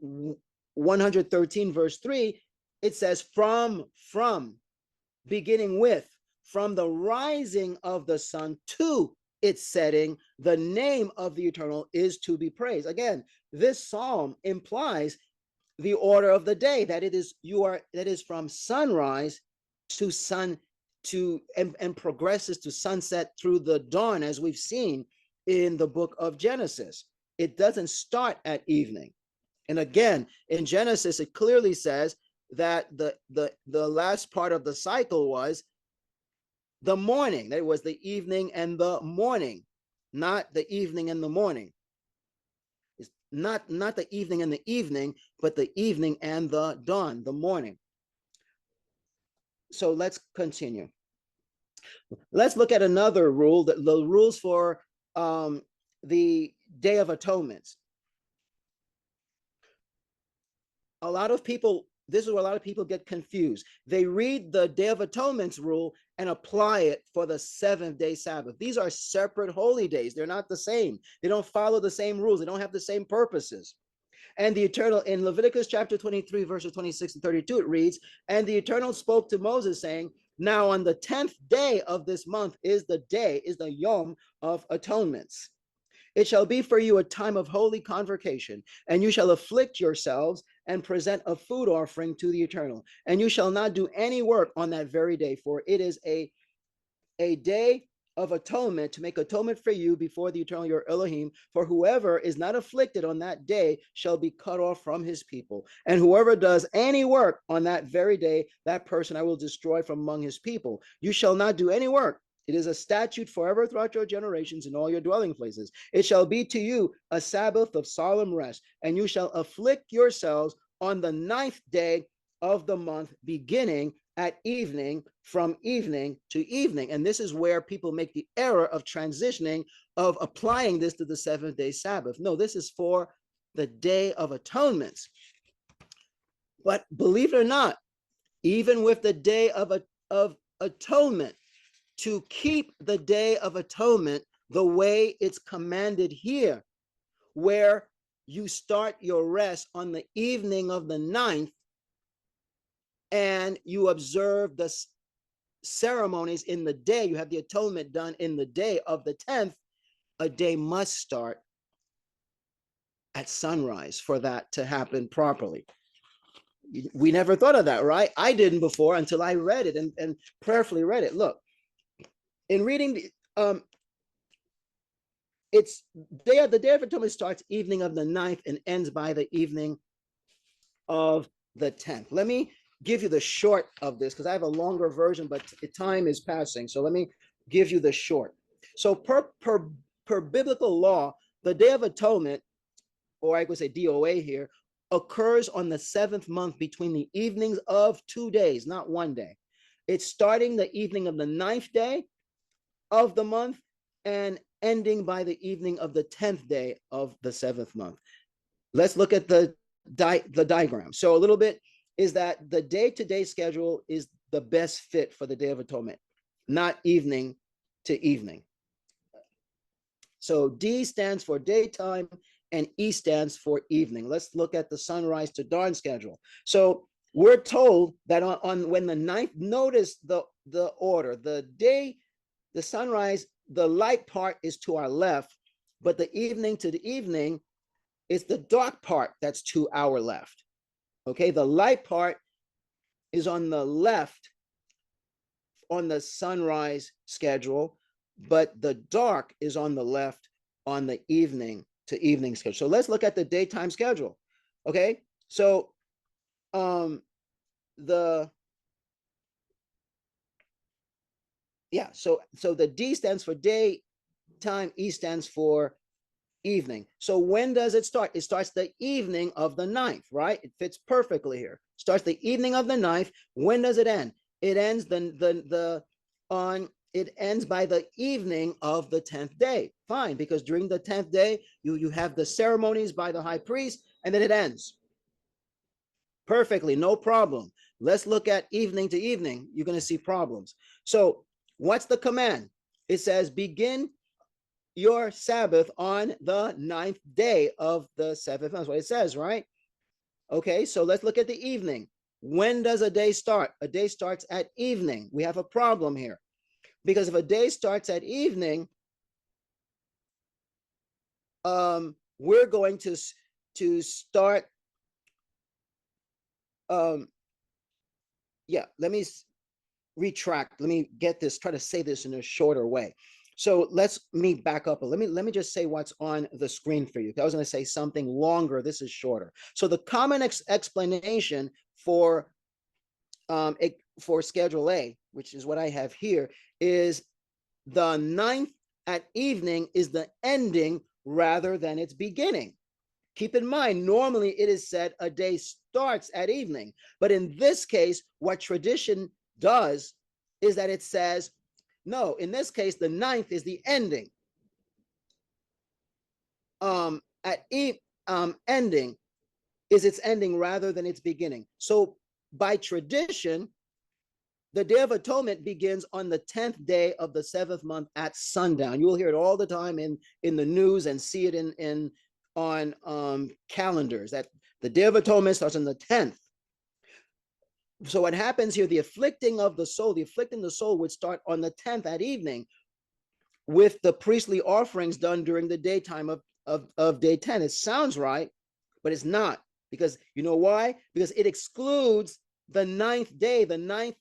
113, verse 3, it says, from, beginning with, from the rising of the sun to its setting, the name of the eternal is to be praised. Again, this psalm implies the order of the day, that it is from sunrise to and progresses to sunset through the dawn, as we've seen in the book of Genesis. It doesn't start at evening. And again, in Genesis, it clearly says that the last part of the cycle was the morning. That was the evening and the morning, not the evening and the morning. It's not the evening and the evening, but the evening and the dawn, the morning. So let's continue. Let's look at another rule, the rules for the Day of Atonement. A lot of people, this is where a lot of people get confused. They read the Day of Atonement's rule and apply it for the seventh-day Sabbath. These are separate holy days. They're not the same. They don't follow the same rules. They don't have the same purposes. And the Eternal, in Leviticus chapter 23, verses 26 and 32, it reads, and the Eternal spoke to Moses, saying, now on the 10th day of this month is the Yom of Atonements. It shall be for you a time of holy convocation, and you shall afflict yourselves and present a food offering to the Eternal. And you shall not do any work on that very day, for it is a day of atonement, to make atonement for you before the Eternal your Elohim. For whoever is not afflicted on that day shall be cut off from his people. And whoever does any work on that very day, that person I will destroy from among his people. You shall not do any work. It is a statute forever throughout your generations in all your dwelling places. It shall be to you a Sabbath of solemn rest, and you shall afflict yourselves on the 9th day of the month, beginning at evening, from evening to evening. And this is where people make the error of transitioning, of applying this to the seventh-day Sabbath. No, this is for the Day of Atonements. But believe it or not, even with the Day of Atonement, to keep the Day of Atonement the way it's commanded here, where you start your rest on the evening of the 9th, and you observe the ceremonies in the day, you have the atonement done in the day of the 10th, a day must start at sunrise for that to happen properly. We never thought of that, right? I didn't before until I read it and prayerfully read it. Look, in reading the Day of Atonement starts evening of the 9th and ends by the evening of the 10th. Let me give you the short of this, because I have a longer version, but time is passing. So let me give you the short. So per biblical law, the Day of Atonement, or I could say DOA here, occurs on the 7th month between the evenings of 2 days, not 1 day. It's starting the evening of the 9th day of the month and ending by the evening of the 10th day of the 7th month. Let's look at the diagram. So a little bit is that the day-to-day schedule is the best fit for the Day of Atonement, not evening to evening. So D stands for daytime and E stands for evening. Let's look at the sunrise to dawn schedule. So we're told that on when the 9th, notice the order, the sunrise, the light part is to our left, but the evening to the evening is the dark part that's to our left. Okay, the light part is on the left on the sunrise schedule, but the dark is on the left on the evening to evening schedule. So let's look at the daytime schedule. Okay, so so the D stands for daytime, E stands for evening. So when does it start? It starts the evening of the 9th, right? It fits perfectly here. Starts the evening of the 9th. When does it end? It ends it ends by the evening of the 10th day. Fine, because during the 10th day, you have the ceremonies by the high priest, and then it ends. Perfectly, no problem. Let's look at evening to evening. You're going to see problems. So what's the command? It says, begin your Sabbath on the 9th day of the 7th month. That's what it says, right? Okay, so let's look at the evening. When does a day start? A day starts at evening. We have a problem here, because if a day starts at evening, we're going to start. Yeah, let me retract. Let me get this, try to say this in a shorter way. So let's me back up. Let me just say what's on the screen for you. I was going to say something longer. This is shorter. So the common explanation for Schedule A, which is what I have here, is the ninth at evening is the ending rather than its beginning. Keep in mind, normally it is said a day starts at evening, but in this case, what tradition does is that it says, no, in this case, the ninth is the ending. Ending is its ending rather than its beginning. So by tradition, the Day of Atonement begins on the 10th day of the seventh month at sundown. You will hear it all the time in the news and see it on calendars that the Day of Atonement starts on the 10th. So what happens here, the afflicting the soul would start on the 10th at evening with the priestly offerings done during the daytime of day 10. It sounds right, but it's not, because you know why? Because it excludes the ninth day. The ninth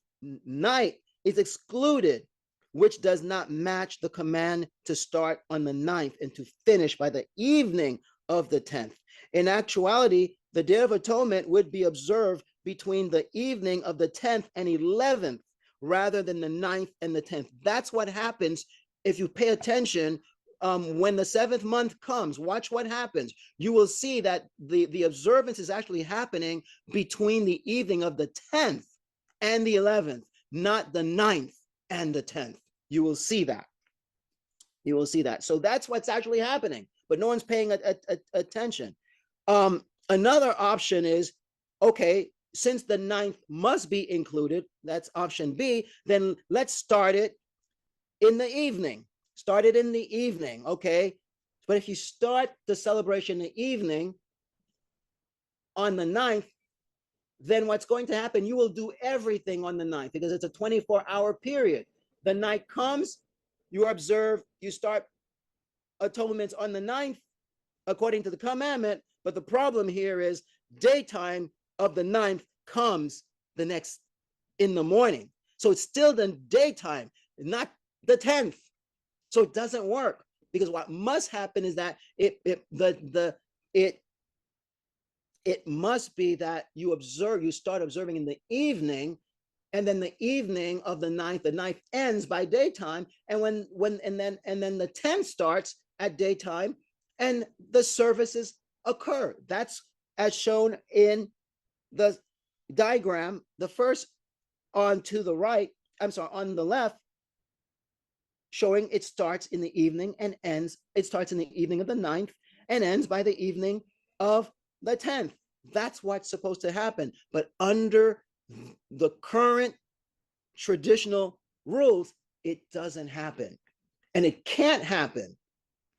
night is excluded, which does not match the command to start on the ninth and to finish by the evening of the 10th. In actuality, the Day of Atonement would be observed between the evening of the 10th and 11th rather than the 9th and the 10th. That's what happens if you pay attention. When the seventh month comes, watch what happens. You will see that the observance is actually happening between the evening of the 10th and the 11th, not the 9th and the 10th. You will see that. You will see that. So that's what's actually happening, but no one's paying attention. Another option is, okay, since the 9th must be included, that's option B, then let's start it in the evening. Start it in the evening, okay? But if you start the celebration in the evening on the 9th, then what's going to happen, you will do everything on the 9th because it's a 24-hour period. The night comes, you observe, you start atonements on the 9th according to the commandment, but the problem here is daytime of the 9th comes the next in the morning. So it's still the daytime, not the 10th. So it doesn't work, because what must happen is that it must be that you start observing in the evening, and then the evening of the 9th ends by daytime, and then the 10th starts at daytime, and the services occur. That's as shown in the diagram, the first on the left, showing it starts in the evening and ends. It starts in the evening of the 9th and ends by the evening of the 10th. That's what's supposed to happen. But under the current traditional rules, it doesn't happen. And it can't happen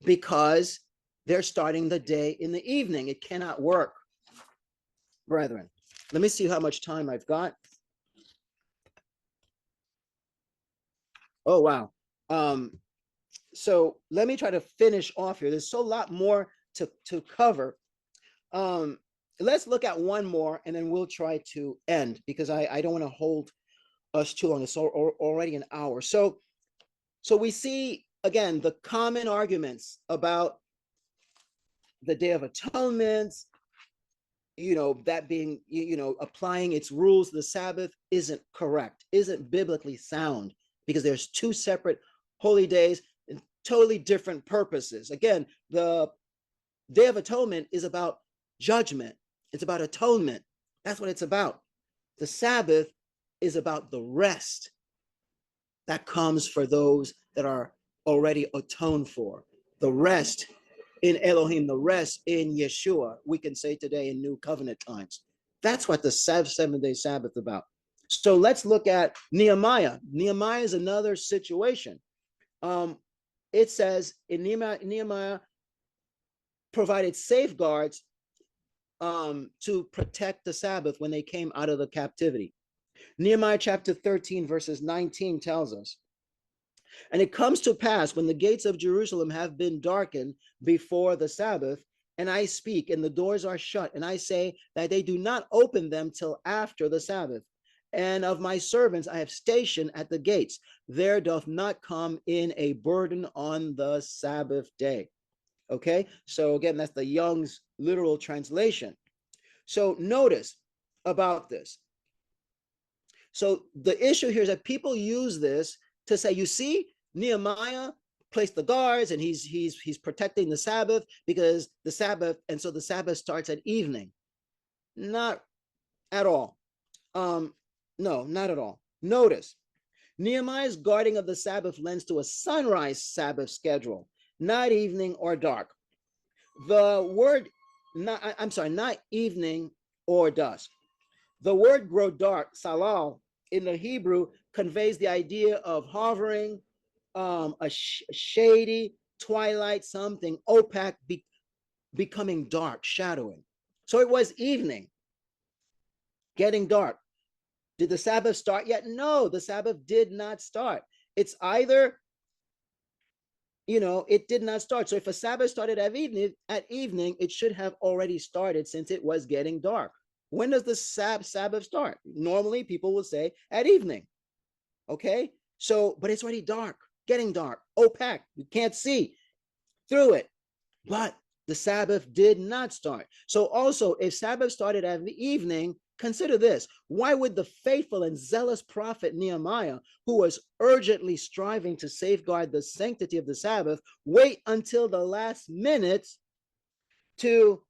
because they're starting the day in the evening. It cannot work. Brethren, let me see how much time I've got. Oh, wow. So let me try to finish off here. There's so a lot more to cover. Let's look at one more and then we'll try to end, because I don't want to hold us too long. It's already an hour. So we see, again, the common arguments about the Day of Atonement, that being, applying its rules to the Sabbath isn't correct, isn't biblically sound, because there's two separate holy days and totally different purposes. Again, the Day of Atonement is about judgment. It's about atonement. That's what it's about. The Sabbath is about the rest that comes for those that are already atoned for. The rest in Elohim, the rest in Yeshua, we can say today in New Covenant times. That's what the 7-day Sabbath is about. So let's look at Nehemiah. Nehemiah is another situation. It says in Nehemiah provided safeguards to protect the Sabbath when they came out of the captivity. Nehemiah chapter 13, verses 19 tells us, and it comes to pass when the gates of Jerusalem have been darkened before the Sabbath, and I speak, and the doors are shut, and I say that they do not open them till after the Sabbath. and of my servants I have stationed at the gates. There doth not come in a burden on the Sabbath day. Okay, so again, that's the Young's literal translation. So notice about this. So the issue here is that people use this to say, you see, Nehemiah placed the guards and he's protecting the Sabbath because the Sabbath, and so the Sabbath starts at evening. Not at all. No, not at all. Notice, Nehemiah's guarding of the Sabbath lends to a sunrise Sabbath schedule, not evening or dark. The word, not evening or dusk. The word grow dark, salal, in the Hebrew conveys the idea of hovering, a shady twilight, something opaque, becoming dark, shadowing. So it was evening, getting dark. Did the Sabbath start yet? No, the Sabbath did not start. It's either, it did not start. So if a Sabbath started at evening, it should have already started since it was getting dark. When does the Sabbath start? Normally, people will say at evening. Okay, so, but it's already dark, getting dark, opaque. You can't see through it. But the Sabbath did not start. So also, if Sabbath started at the evening, consider this. Why would the faithful and zealous prophet Nehemiah, who was urgently striving to safeguard the sanctity of the Sabbath, wait until the last minute to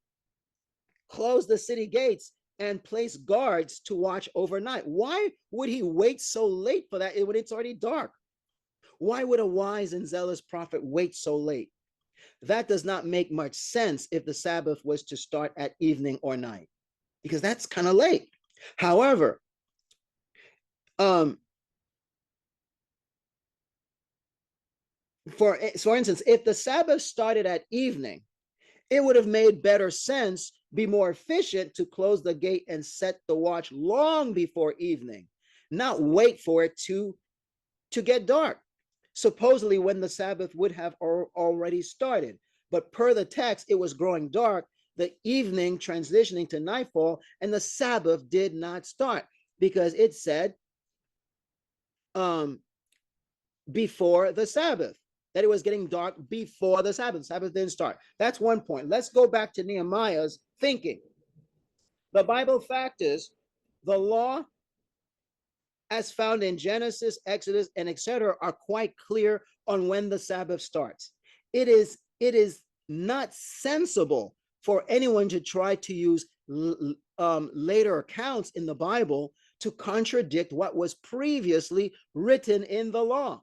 close the city gates and place guards to watch overnight? Why would he wait so late for that when it's already dark? Why would a wise and zealous prophet wait so late? That does not make much sense if the Sabbath was to start at evening or night, because that's kind of late. However, for instance, if the Sabbath started at evening, it would have made better sense, be more efficient to close the gate and set the watch long before evening, not wait for it to get dark, supposedly when the Sabbath would have already started. But per the text, it was growing dark, the evening transitioning to nightfall, and the Sabbath did not start because it said before the Sabbath, that it was getting dark before the Sabbath. The Sabbath didn't start. That's one point. Let's go back to Nehemiah's thinking. The Bible fact is, the law as found in Genesis, Exodus, and etc., are quite clear on when the Sabbath starts. It is not sensible for anyone to try to use later accounts in the Bible to contradict what was previously written in the law.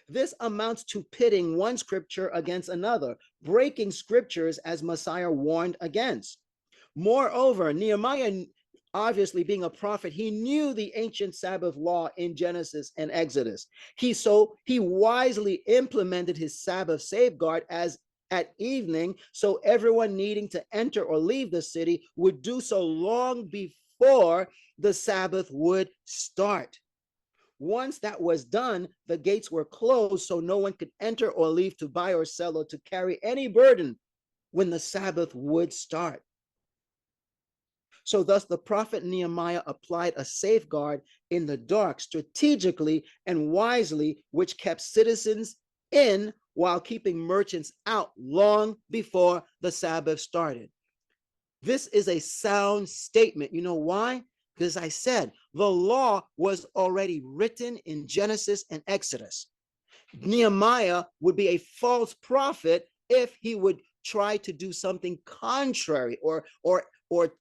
This amounts to pitting one scripture against another, breaking scriptures as Messiah warned against. Moreover, Nehemiah, obviously being a prophet, he knew the ancient Sabbath law in Genesis and Exodus. He wisely implemented his Sabbath safeguard as at evening, so everyone needing to enter or leave the city would do so long before the Sabbath would start. Once that was done, the gates were closed so no one could enter or leave to buy or sell or to carry any burden when the Sabbath would start. So thus the prophet Nehemiah applied a safeguard in the dark strategically and wisely, which kept citizens in while keeping merchants out long before the Sabbath started. This is a sound statement. You know why? Because I said the law was already written in Genesis and Exodus. Nehemiah would be a false prophet if he would try to do something contrary or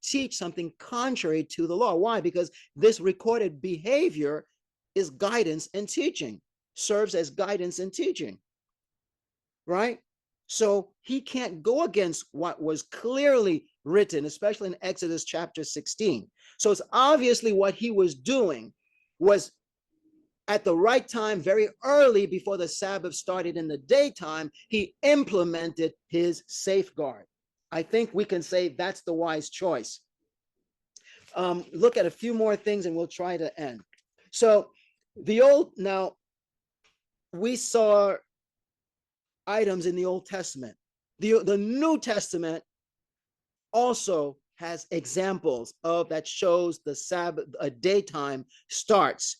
teach something contrary to the law. Why? Because this recorded behavior is guidance and teaching, serves as guidance and teaching, right? So he can't go against what was clearly written, especially in Exodus chapter 16. So it's obviously what he was doing was at the right time, very early before the Sabbath started in the daytime, he implemented his safeguard. I think we can say that's the wise choice. Look at a few more things and we'll try to end. So now we saw items in the Old Testament. The New Testament also has examples of that shows the Sabbath, a daytime starts.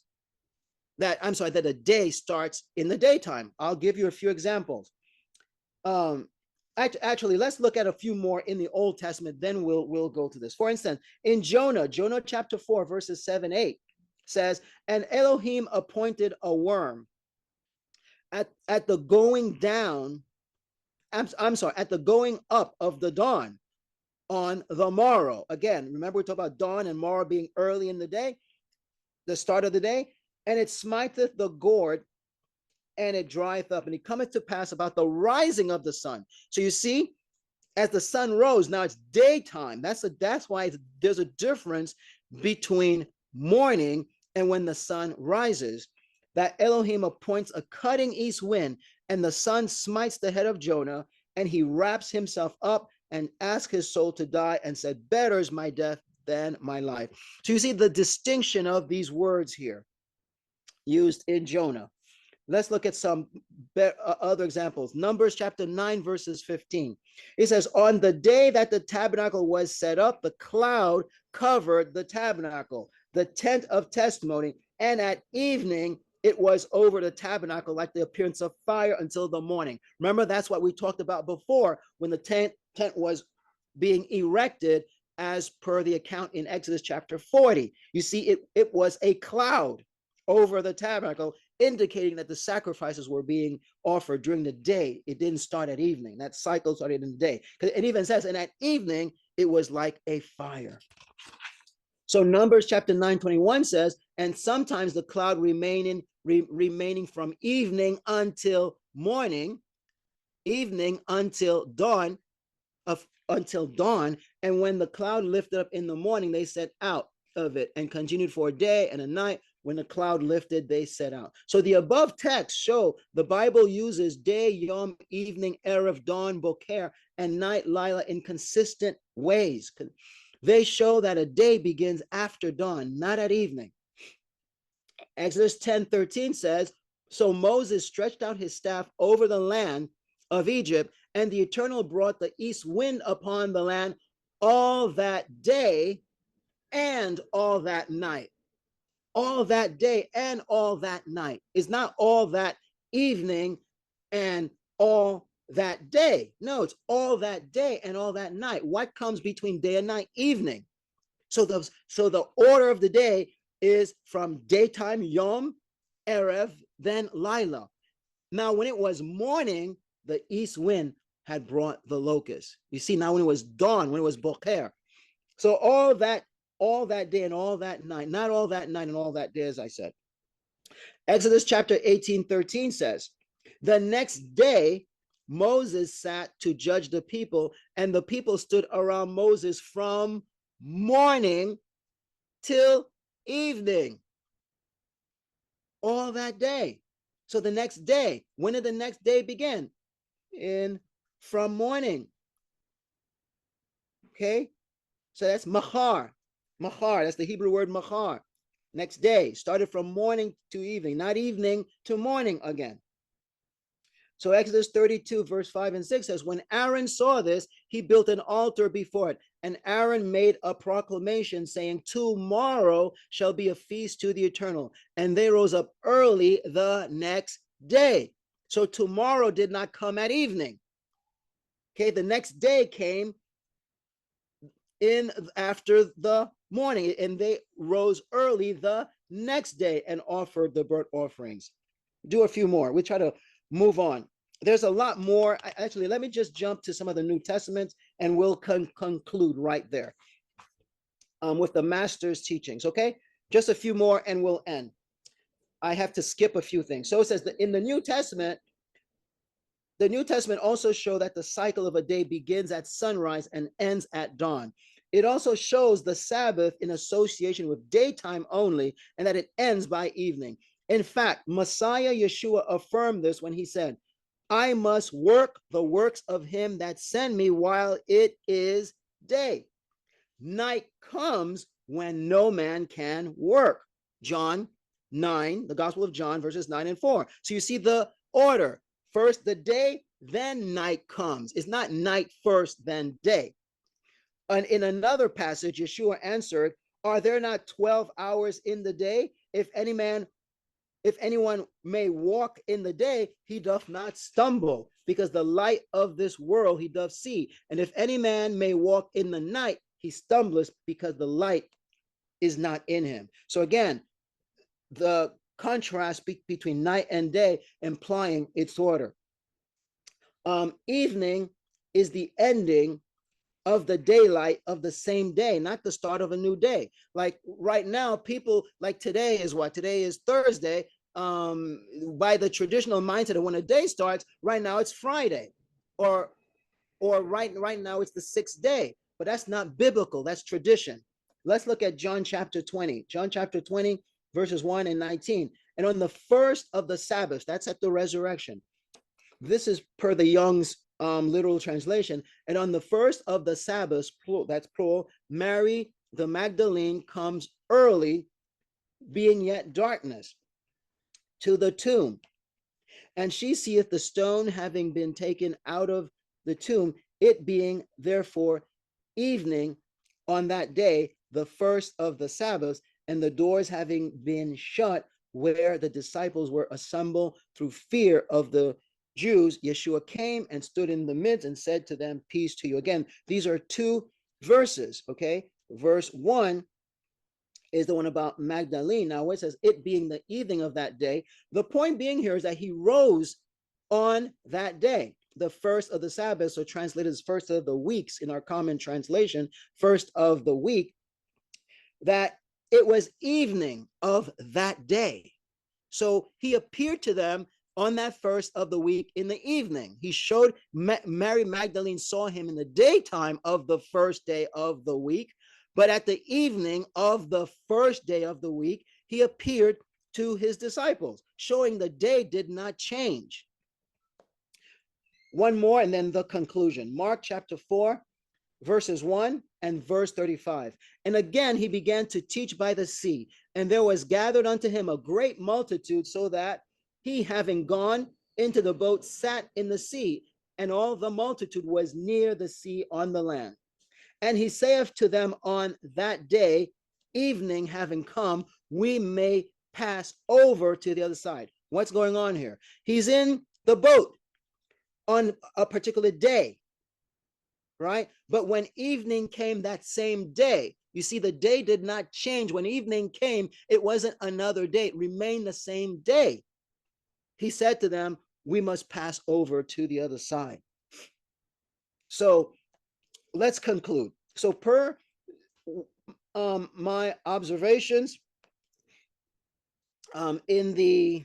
That a day starts in the daytime. I'll give you a few examples. Um, actually, let's look at a few more in the Old Testament, then we'll go to this. For instance, in Jonah chapter 4, verses 7, 8 says, and Elohim appointed a worm at the going down, I'm sorry, at the going up of the dawn on the morrow. Again, remember we talked about dawn and morrow being early in the day, the start of the day, and it smiteth the gourd, and it drieth up, and it cometh to pass about the rising of the sun. So you see, as the sun rose, now it's daytime. That's why there's a difference between morning and when the sun rises. That Elohim appoints a cutting east wind, and the sun smites the head of Jonah, and he wraps himself up and asks his soul to die, and said, better is my death than my life. So you see the distinction of these words here used in Jonah. Let's look at some other examples. Numbers chapter 9, verses 15. It says, on the day that the tabernacle was set up, the cloud covered the tabernacle, the tent of testimony, and at evening it was over the tabernacle like the appearance of fire until the morning. Remember, that's what we talked about before when the tent was being erected as per the account in Exodus chapter 40. You see, it was a cloud over the tabernacle, indicating that the sacrifices were being offered during the day. It didn't start at evening. That cycle started in the day. It even says, and at evening, it was like a fire. So Numbers chapter 9:21 says, and sometimes the cloud remaining from evening until morning, evening until dawn, and when the cloud lifted up in the morning, they set out of it and continued for a day and a night. When the cloud lifted, they set out. So the above texts show the Bible uses day, yom, evening, erev, dawn, boker, and night, lila in consistent ways. They show that a day begins after dawn, not at evening. Exodus 10:13 says, so Moses stretched out his staff over the land of Egypt, and the Eternal brought the east wind upon the land all that day and all that night. All that day and all that night is not all that evening and all that day. No, it's all that day and all that night. What comes between day and night? Evening. So the order of the day is from daytime, yom, erev, then lila. Now, when it was morning, the east wind had brought the locust. You see, now when it was dawn, when it was boker. So all that day and all that night, not all that night and all that day, as I said. Exodus chapter 18:13 says, the next day Moses sat to judge the people, and the people stood around Moses from morning till evening. All that day. So the next day, when did the next day begin? From morning. Okay, so that's mahar. Mahar, that's the Hebrew word mahar. Next day, started from morning to evening, not evening to morning again. So Exodus 32, verse 5 and 6 says, when Aaron saw this, he built an altar before it. And Aaron made a proclamation saying, tomorrow shall be a feast to the Eternal. And they rose up early the next day. So tomorrow did not come at evening. Okay, the next day came in after the morning, and they rose early the next day and offered the burnt offerings. Do a few more. We try to move on. There's a lot more. Actually, let me just jump to some of the New Testaments, and we'll conclude right there with the master's teachings. Okay, just a few more, and we'll end. I have to skip a few things. So it says that in the New Testament also shows that the cycle of a day begins at sunrise and ends at dawn. It also shows the Sabbath in association with daytime only, and that it ends by evening. In fact, Messiah Yeshua affirmed this when he said, I must work the works of him that sent me while it is day. Night comes when no man can work. John 9, the Gospel of John, verses 9 and 4. So you see the order. First the day, then night comes. It's not night first, then day. And in another passage, Yeshua answered, are there not 12 hours in the day? If anyone may walk in the day, he doth not stumble, because the light of this world he doth see. And if any man may walk in the night, he stumbleth, because the light is not in him. So again, the contrast between night and day, implying its order. Evening is the ending of the daylight of the same day, not the start of a new day. Like right now, people like today is what? Today is Thursday. By the traditional mindset of when a day starts, right now it's Friday, or right now it's the sixth day. But that's not biblical. That's tradition. Let's look at John chapter 20. John chapter 20, verses 1 and 19. And on the first of the Sabbath, that's at the resurrection. This is per the Young's literal translation. And on the first of the Sabbath, that's plural, Mary the Magdalene comes early, being yet darkness, to the tomb. And she seeth the stone having been taken out of the tomb, it being therefore evening on that day, the first of the Sabbaths, and the doors having been shut where the disciples were assembled through fear of the Jews, Yeshua came and stood in the midst and said to them, peace to you. Again, these are two verses, okay? Verse 1 is the one about Magdalene. Now, it says it being the evening of that day, the point being here is that he rose on that day, the first of the Sabbath, so translated as first of the weeks in our common translation, first of the week, that it was evening of that day. So he appeared to them on that first of the week in the evening. He showed, Mary Magdalene saw him in the daytime of the first day of the week, but at the evening of the first day of the week, he appeared to his disciples, showing the day did not change. One more and then the conclusion. Mark chapter 4, verses 1 and verse 35. And again, he began to teach by the sea, and there was gathered unto him a great multitude, so that he, having gone into the boat, sat in the sea, and all the multitude was near the sea on the land. And he saith to them on that day, evening having come, we may pass over to the other side. What's going on here? He's in the boat on a particular day, right? But when evening came that same day, you see, the day did not change. When evening came, it wasn't another day, it remained the same day. He said to them, we must pass over to the other side. So let's conclude. So per my observations in the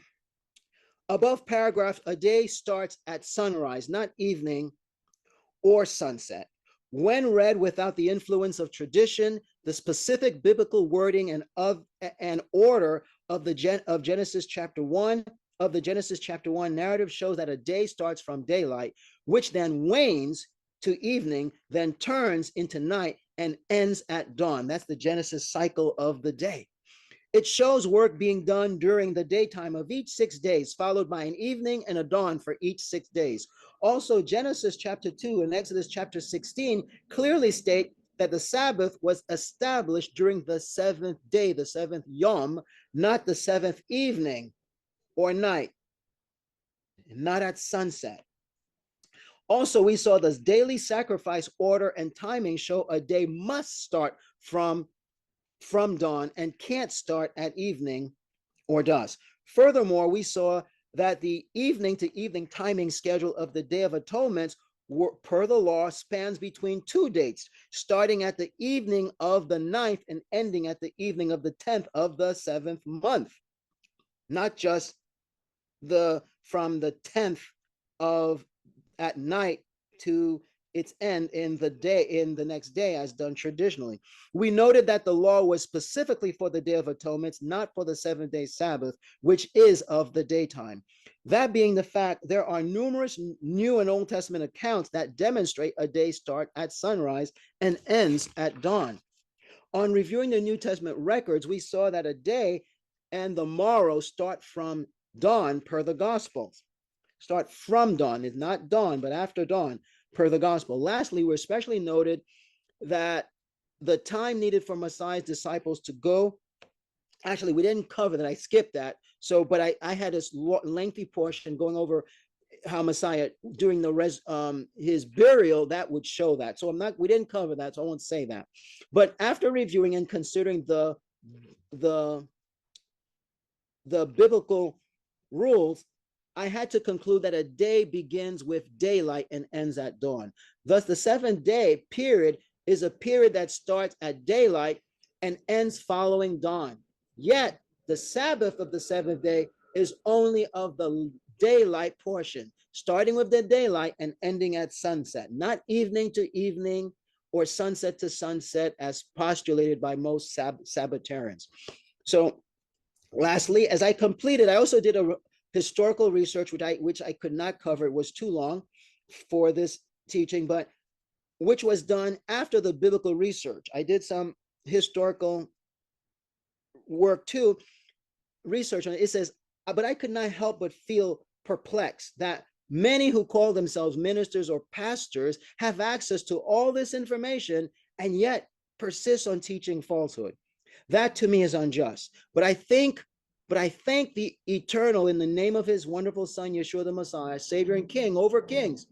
above paragraph, a day starts at sunrise, not evening or sunset. When read without the influence of tradition, the specific biblical wording and order of Genesis chapter 1 of the Genesis chapter 1 narrative shows that a day starts from daylight, which then wanes to evening, then turns into night and ends at dawn. That's the Genesis cycle of the day. It shows work being done during the daytime of each 6 days, followed by an evening and a dawn for each 6 days. Also, Genesis chapter 2 and Exodus chapter 16 clearly state that the Sabbath was established during the seventh day, the seventh yom, not the seventh evening or night, not at sunset. Also, we saw this daily sacrifice order and timing show a day must start from dawn and can't start at evening or dusk. Furthermore, we saw that the evening to evening timing schedule of the Day of Atonement, per the law, spans between two dates, starting at the evening of the 9th and ending at the evening of the 10th of the 7th month, not just from the 10th of at night to its end in the next day, as done traditionally. We noted that the law was specifically for the Day of Atonement, not for the 7-day Sabbath, which is of the daytime. That being the fact, there are numerous New and Old Testament accounts that demonstrate a day start at sunrise and ends at dawn. On reviewing the New Testament records, we saw that a day and the morrow start from dawn per the Gospels. Start from dawn, it's not dawn, but after dawn, per the gospel. Lastly, we especially noted that the time needed for Messiah's disciples to go, actually, we didn't cover that. I skipped that. So, but I had this lengthy portion going over how Messiah during his burial, that would show that. So we didn't cover that, so I won't say that. But after reviewing and considering the the biblical rules, I had to conclude that a day begins with daylight and ends at dawn. Thus, the 7 day period is a period that starts at daylight and ends following dawn. Yet, the Sabbath of the 7th day is only of the daylight portion, starting with the daylight and ending at sunset, not evening to evening or sunset to sunset as postulated by most Sabbatarians. So, lastly, as I completed, I also did a historical research, which I could not cover. It was too long for this teaching, but which was done after the biblical research. I did some historical work too, research on it. It says, but I could not help but feel perplexed that many who call themselves ministers or pastors have access to all this information and yet persist on teaching falsehood. That to me is unjust. But I thank the eternal in the name of his wonderful son, Yeshua the Messiah, Savior and King over kings,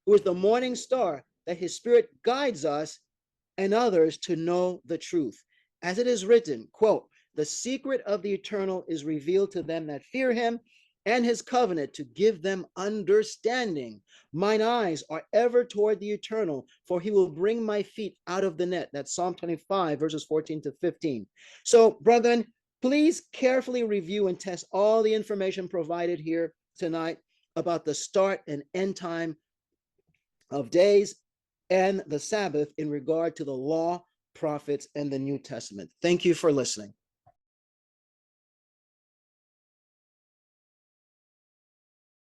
who is the morning star, that his spirit guides us and others to know the truth. As it is written, quote, the secret of the eternal is revealed to them that fear him, and his covenant to give them understanding. Mine eyes are ever toward the eternal, for he will bring my feet out of the net. That's Psalm 25, verses 14 to 15. So, brethren, please carefully review and test all the information provided here tonight about the start and end time of days and the Sabbath in regard to the law, prophets, and the New Testament. Thank you for listening.